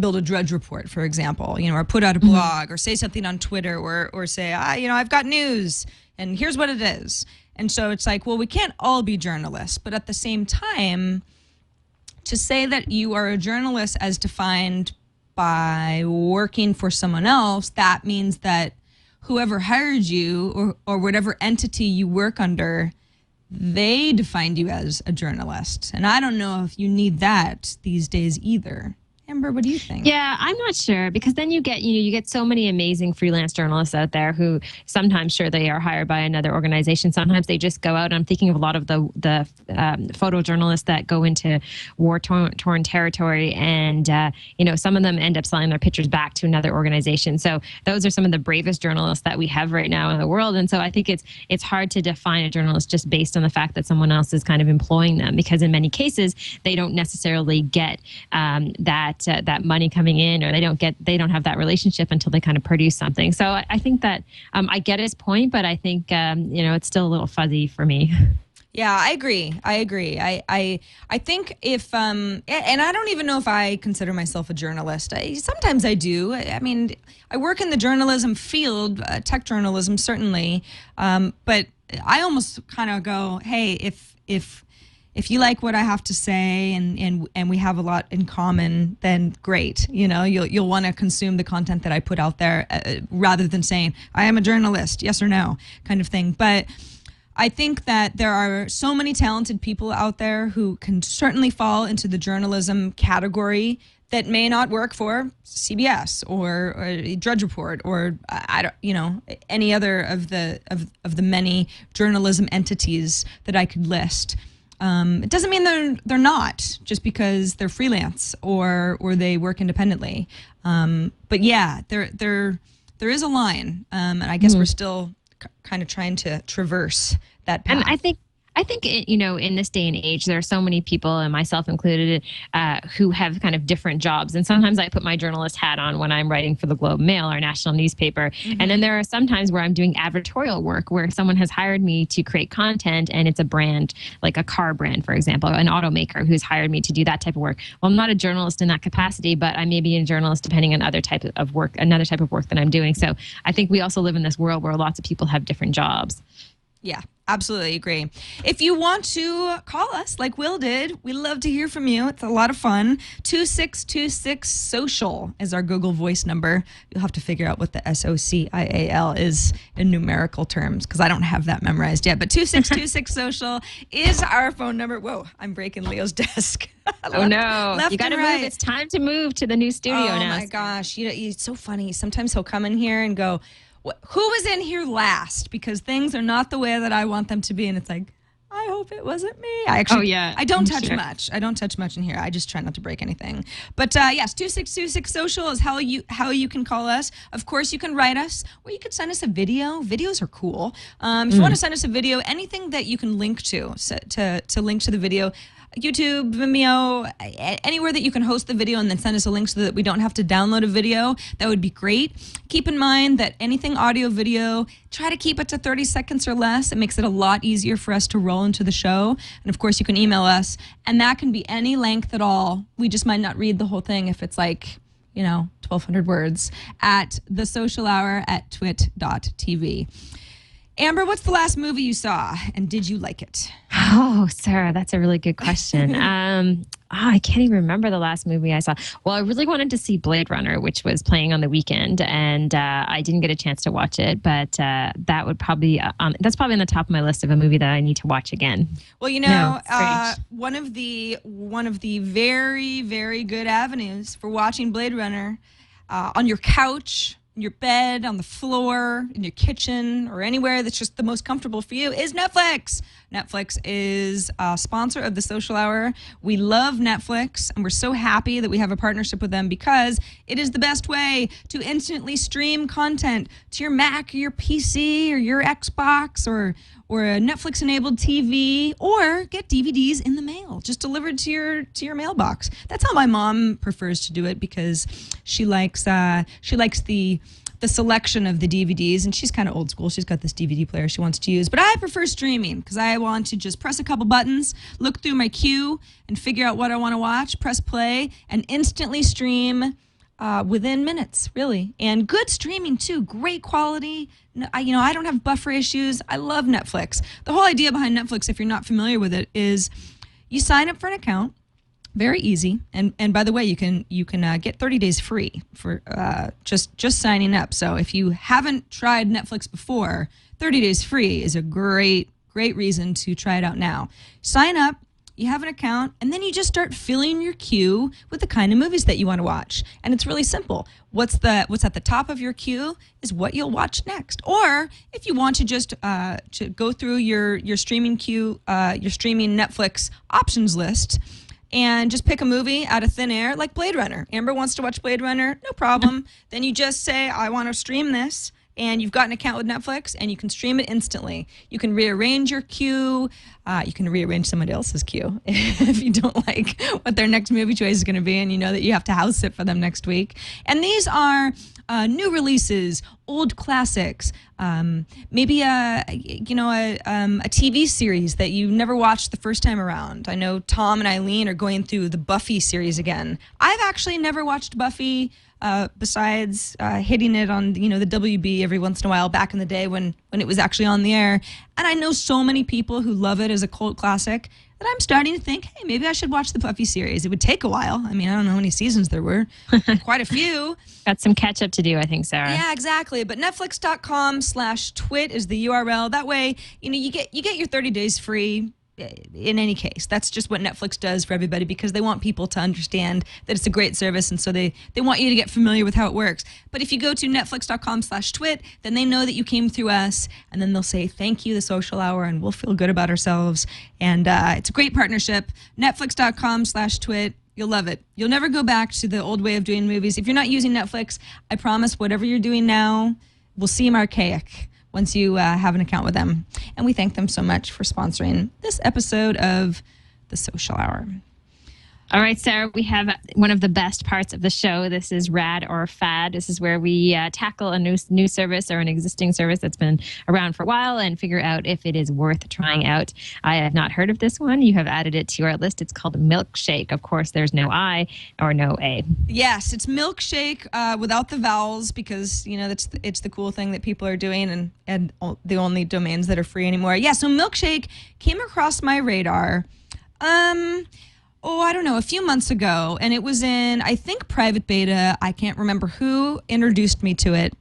build a Drudge Report, for example, or put out a blog, or say something on Twitter, or say, I've got news and here's what it is. And so it's like, well, we can't all be journalists, but at the same time, to say that you are a journalist as defined by working for someone else, that means that whoever hired you or whatever entity you work under, they defined you as a journalist. And I don't know if you need that these days either. Amber, what do you think? Yeah, I'm not sure, because then you get so many amazing freelance journalists out there who sometimes, sure, they are hired by another organization. Sometimes they just go out. I'm thinking of a lot of the photojournalists that go into war-torn territory, and some of them end up selling their pictures back to another organization. So those are some of the bravest journalists that we have right now in the world. And so I think it's hard to define a journalist just based on the fact that someone else is kind of employing them, because in many cases they don't necessarily get that money coming in, or they don't have that relationship until they kind of produce something. So I think that I get his point, but I think it's still a little fuzzy for me. Yeah, I agree. I think if and I don't even know if I consider myself a journalist. Sometimes I do. I mean, I work in the journalism field, tech journalism certainly, but I almost kind of go, hey, if you like what I have to say and we have a lot in common, then great. You'll want to consume the content that I put out there, rather than saying I am a journalist, yes or no, kind of thing. But I think that there are so many talented people out there who can certainly fall into the journalism category that may not work for CBS or Drudge Report or any other of the many journalism entities that I could list. It doesn't mean they're not, just because they're freelance or they work independently. But yeah, there is a line, and I guess we're still kind of trying to traverse that path. And I think in this day and age, there are so many people, and myself included, who have kind of different jobs. And sometimes I put my journalist hat on when I'm writing for the Globe Mail, our national newspaper. And then there are some times where I'm doing advertorial work, where someone has hired me to create content, and it's a brand, like a car brand, for example, an automaker who's hired me to do that type of work. Well, I'm not a journalist in that capacity, but I may be a journalist depending on another type of work that I'm doing. So I think we also live in this world where lots of people have different jobs. Yeah, absolutely agree. If you want to call us like Will did, we love to hear from you. It's a lot of fun. 2626-SOCIAL is our Google Voice number. You'll have to figure out what the SOCIAL is in numerical terms, because I don't have that memorized yet. But 2626-SOCIAL is our phone number. Whoa, I'm breaking Leo's desk. Oh, no. Left you got to and move. right. It's time to move to the new studio now. Oh, my gosh. It's so funny. Sometimes he'll come in here and go, who was in here last? Because things are not the way that I want them to be. And it's like, I hope it wasn't me. I don't touch much. I don't touch much in here. I just try not to break anything. But yes, 2626-SOCIAL is how you can call us. Of course, you can write us, or you could send us a video. Videos are cool. If you want to send us a video, anything that you can link to link to the video, YouTube, Vimeo, anywhere that you can host the video and then send us a link so that we don't have to download a video, that would be great. Keep in mind that anything audio, video, try to keep it to 30 seconds or less. It makes it a lot easier for us to roll into the show. And of course, you can email us, and that can be any length at all. We just might not read the whole thing if it's like, 1,200 words, at thesocialhour@twit.tv. Amber, what's the last movie you saw, and did you like it? Oh, Sarah, that's a really good question. I can't even remember the last movie I saw. Well, I really wanted to see Blade Runner, which was playing on the weekend, and I didn't get a chance to watch it. But that would probably that's probably on the top of my list of a movie that I need to watch again. Well, one of the very, very good avenues for watching Blade Runner on your couch, your bed, on the floor, in your kitchen, or anywhere that's just the most comfortable for you is Netflix. Netflix is a sponsor of the Social Hour. We love Netflix, and we're so happy that we have a partnership with them because it is the best way to instantly stream content to your Mac or your PC or your Xbox or a Netflix-enabled TV, or get DVDs in the mail, just delivered to your mailbox. That's how my mom prefers to do it because she likes the selection of the DVDs, and she's kind of old school. She's got this DVD player she wants to use, but I prefer streaming because I want to just press a couple buttons, look through my queue, and figure out what I want to watch, press play, and instantly stream within minutes, really. And good streaming, too. Great quality. I don't have buffer issues. I love Netflix. The whole idea behind Netflix, if you're not familiar with it, is you sign up for an account. Very easy. And by the way, you can get 30 days free for just signing up. So if you haven't tried Netflix before, 30 days free is a great reason to try it out now. Sign up. You have an account, and then you just start filling your queue with the kind of movies that you want to watch. And it's really simple. What's at the top of your queue is what you'll watch next. Or if you want to just to go through your streaming queue, your streaming Netflix options list, and just pick a movie out of thin air, like Blade Runner. Amber wants to watch Blade Runner, no problem. Then you just say, I want to stream this. And you've got an account with Netflix, and you can stream it instantly. You can rearrange your queue. You can rearrange somebody else's queue if you don't like what their next movie choice is going to be, and you know that you have to house sit for them next week. And these are new releases, old classics, maybe a TV series that you never watched the first time around. I know Tom and Eileen are going through the Buffy series again. I've actually never watched Buffy. Besides hitting it on the WB every once in a while back in the day when it was actually on the air. And I know so many people who love it as a cult classic that I'm starting to think, hey, maybe I should watch the Buffy series. It would take a while. I mean, I don't know how many seasons there were. Quite a few. Got some catch up to do, I think, Sarah. Yeah, exactly. But netflix.com/twit is the URL. That way, you get your 30 days free. In any case, that's just what Netflix does for everybody because they want people to understand that it's a great service, and so they want you to get familiar with how it works. But if you go to netflix.com/twit, then they know that you came through us, and then they'll say thank you, the Social Hour, and we'll feel good about ourselves. And it's a great partnership. netflix.com/twit. You'll love it. You'll never go back to the old way of doing movies. If you're not using Netflix, I promise whatever you're doing now will seem archaic once you have an account with them. And we thank them so much for sponsoring this episode of The Social Hour. All right, Sarah, we have one of the best parts of the show. This is Rad or Fad. This is where we tackle a new service or an existing service that's been around for a while and figure out if it is worth trying out. I have not heard of this one. You have added it to our list. It's called Mlkshk. Of course, there's no I or no A. Yes, it's Mlkshk without the vowels because, it's the cool thing that people are doing and the only domains that are free anymore. Yeah, so Mlkshk came across my radar. I don't know, a few months ago, and it was in, I think, private beta. I can't remember who introduced me to it,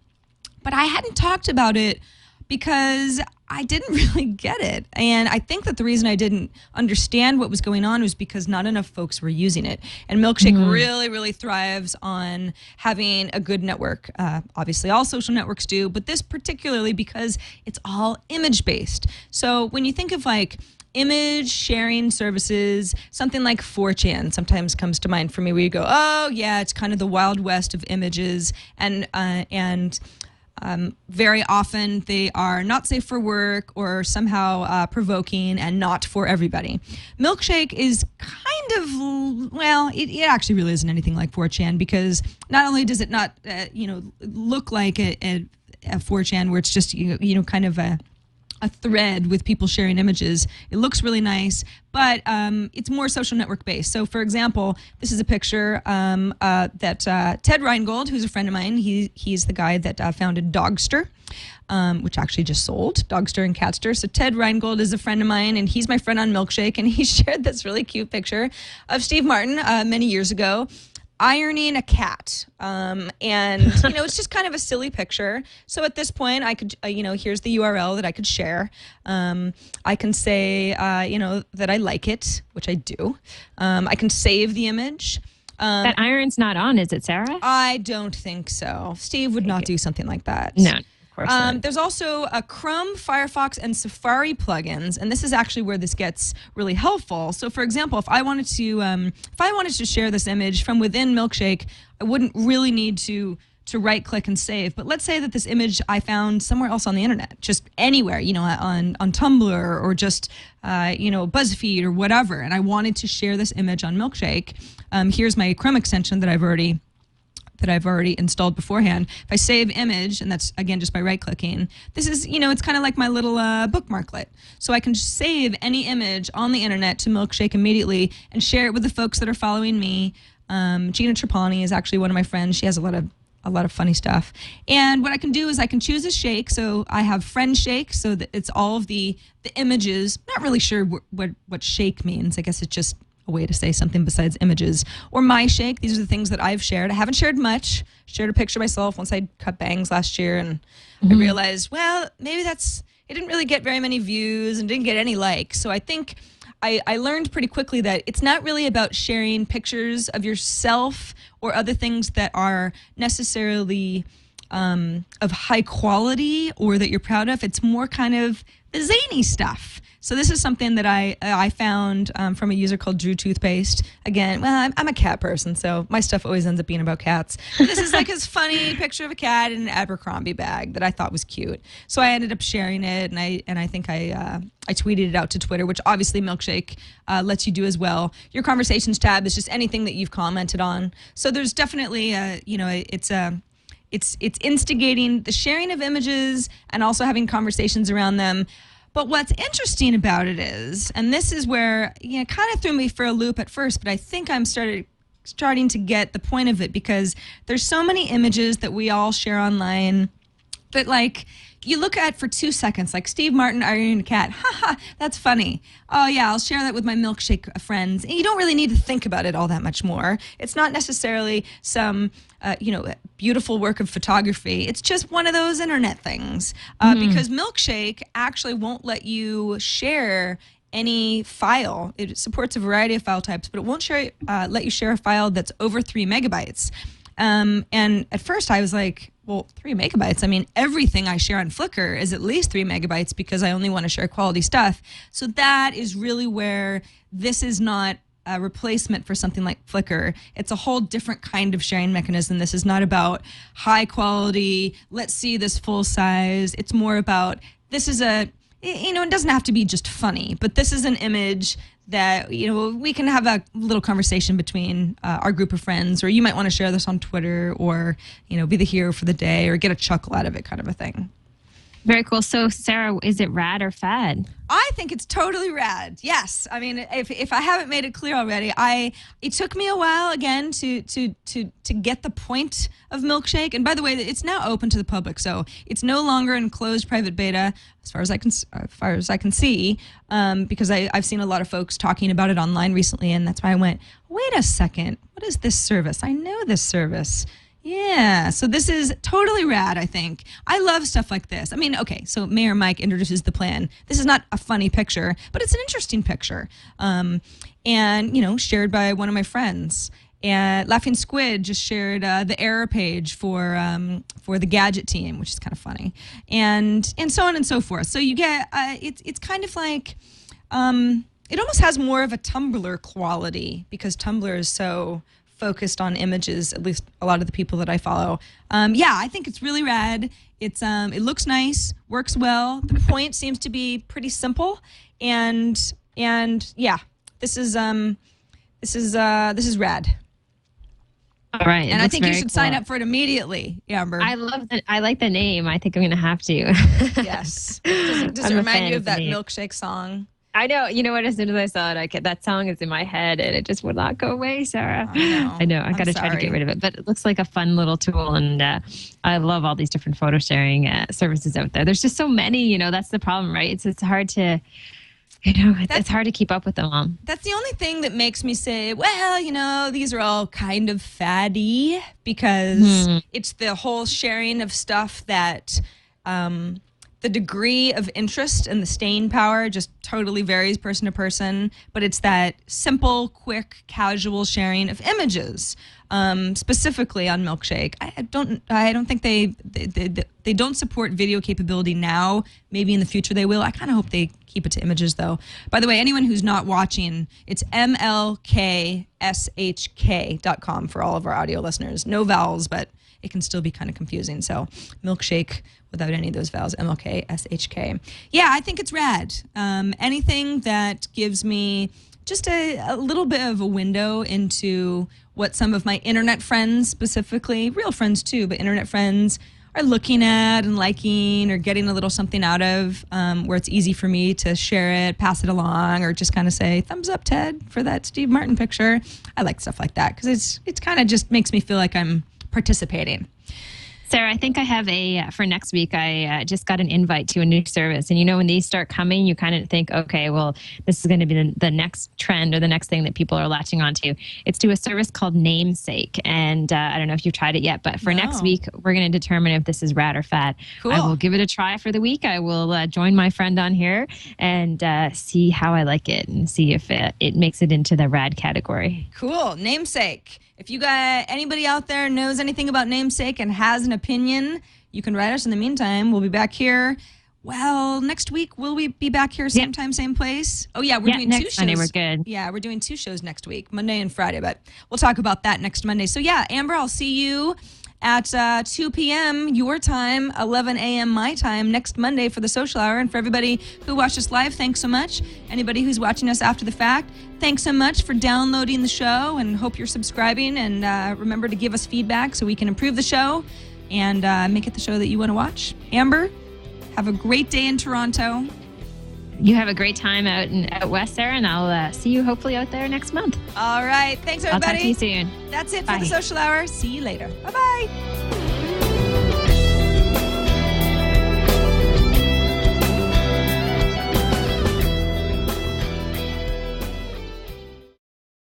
but I hadn't talked about it because I didn't really get it. And I think that the reason I didn't understand what was going on was because not enough folks were using it. And Mlkshk really, really thrives on having a good network. Obviously, all social networks do, but this particularly because it's all image-based. So when you think of image sharing services, something like 4chan sometimes comes to mind for me, where you go, oh yeah, it's kind of the Wild West of images, and very often they are not safe for work or somehow provoking and not for everybody. Mlkshk is kind of, it actually really isn't anything like 4chan because not only does it not look like a 4chan where it's just kind of a thread with people sharing images. It looks really nice, but it's more social network based. So, for example, this is a picture that Ted Reingold, who's a friend of mine, he's the guy that founded Dogster, which actually just sold, Dogster and Catster. So Ted Reingold is a friend of mine, and he's my friend on Mlkshk, and he shared this really cute picture of Steve Martin many years ago ironing a cat. And, it's just kind of a silly picture. So at this point, I could, here's the URL that I could share. I can say, that I like it, which I do. I can save the image. That iron's not on, is it, Sarah? I don't think so. Steve would not do something like that. No. course. There's also a Chrome, Firefox, and Safari plugins, and this is actually where this gets really helpful. So, for example, if I wanted to share this image from within Mlkshk, I wouldn't really need to right-click and save. But let's say that this image I found somewhere else on the internet, just anywhere, on Tumblr or just BuzzFeed or whatever, and I wanted to share this image on Mlkshk. Here's my Chrome extension that I've already installed beforehand. If I save image, and that's again just by right-clicking, this is, it's kind of like my little bookmarklet. So I can just save any image on the internet to Mlkshk immediately and share it with the folks that are following me. Gina Trapani is actually one of my friends. She has a lot of funny stuff. And what I can do is I can choose a shake. So I have friend shake, so that it's all of the images. Not really sure what shake means. I guess it's just a way to say something besides images. Or my shake. These are the things that I've shared. I haven't shared much. Shared a picture of myself once I cut bangs last year, and I realized, well, maybe it didn't really get very many views and didn't get any likes. So I think I learned pretty quickly that it's not really about sharing pictures of yourself or other things that are necessarily of high quality or that you're proud of. It's more kind of the zany stuff. So this is something that I found from a user called Drew Toothpaste. Again, well, I'm a cat person, so my stuff always ends up being about cats. But this is like his funny picture of a cat in an Abercrombie bag that I thought was cute. So I ended up sharing it, and I think I tweeted it out to Twitter, which obviously Mlkshk lets you do as well. Your conversations tab is just anything that you've commented on. So there's definitely it's instigating the sharing of images and also having conversations around them. But what's interesting about it is, and this is where kind of threw me for a loop at first, but I think I'm starting to get the point of it, because there's so many images that we all share online that, like, you look at for 2 seconds, like Steve Martin ironing a cat. Haha, that's funny. Oh yeah, I'll share that with my Mlkshk friends. And you don't really need to think about it all that much more. It's not necessarily some beautiful work of photography. It's just one of those internet things. Because Mlkshk actually won't let you share any file. It supports a variety of file types, but it won't let you share a file that's over 3 megabytes. And at first I was like, well, 3 megabytes. I mean, everything I share on Flickr is at least 3 megabytes because I only want to share quality stuff. So that is really where this is not a replacement for something like Flickr. It's a whole different kind of sharing mechanism. This is not about high quality, let's see this full size. It's more about, this is it doesn't have to be just funny, but this is an image that, we can have a little conversation between our group of friends, or you might want to share this on Twitter, or, be the hero for the day, or get a chuckle out of it, kind of a thing. Very cool. So, Sarah, is it rad or fad? I think it's totally rad. Yes. I mean, if I haven't made it clear already, it took me a while again to get the point of Mlkshk. And by the way, it's now open to the public, so it's no longer in closed private beta as far as I can see, because I've seen a lot of folks talking about it online recently, and that's why I went, wait a second, what is this service? I know this service. Yeah, so this is totally rad, I think. I love stuff like this. I mean, okay, so Mayor Mike introduces the plan. This is not a funny picture, but it's an interesting picture. And, shared by one of my friends. And Laughing Squid just shared the error page for the gadget team, which is kind of funny. And so on and so forth. So you get, it's kind of like, it almost has more of a Tumblr quality, because Tumblr is so focused on images, at least a lot of the people that I follow. I think it's really rad. It looks nice, works well. The point seems to be pretty simple, and yeah, this is rad. All right, and I think you should sign up for it immediately, Amber. I love that. I like the name. I think I'm going to have to. Yes. Does it remind you of that Mlkshk song? I know. You know what? As soon as I saw it, that song is in my head, and it just would not go away, Sarah. I know. I got to try to get rid of it, but it looks like a fun little tool, and I love all these different photo sharing services out there. There's just so many. That's the problem, right? It's hard to. It's hard to keep up with them all. That's the only thing that makes me say, well, these are all kind of faddy, because it's the whole sharing of stuff that the degree of interest and the staying power just totally varies person to person, but it's that simple, quick, casual sharing of images. Specifically on Mlkshk, I don't think they don't support video capability now. Maybe in the future they will. I kind of hope they keep it to images though. By the way, anyone who's not watching, it's mlkshk.com for all of our audio listeners. No vowels, but it can still be kind of confusing. So Mlkshk without any of those vowels, MLKSHK. Yeah, I think it's rad. Anything that gives me just a little bit of a window into what some of my internet friends, specifically, real friends too, but internet friends are looking at and liking or getting a little something out of, where it's easy for me to share it, pass it along, or just kind of say, thumbs up, Ted, for that Steve Martin picture. I like stuff like that because it's kind of just makes me feel like I'm participating. Sarah, I think I have for next week, I just got an invite to a new service. And when these start coming, you kind of think, okay, well, this is going to be the next trend or the next thing that people are latching onto. It's to a service called Namesake. And I don't know if you've tried it yet, but for next week, we're going to determine if this is rad or fat. Cool. I will give it a try for the week. I will join my friend on here and see how I like it and see if it makes it into the rad category. Cool. Namesake. If you got anybody out there knows anything about Namesake and has an opinion, you can write us. In the meantime, we'll be back here. Well, next week, will we be back here same time, same place? Oh, yeah, we're doing two shows. Monday, we're good. Yeah, we're doing 2 shows next week, Monday and Friday, but we'll talk about that next Monday. So, yeah, Amber, I'll see you at 2 p.m. your time, 11 a.m. my time next Monday for the social hour. And for everybody who watched us live, thanks so much. Anybody who's watching us after the fact, thanks so much for downloading the show, and hope you're subscribing. And remember to give us feedback so we can improve the show and make it the show that you want to watch. Amber, have a great day in Toronto. You have a great time out west, Sarah, and I'll see you hopefully out there next month. All right. Thanks, everybody. I'll talk to you soon. That's it Bye. for the social hour. See you later. Bye-bye.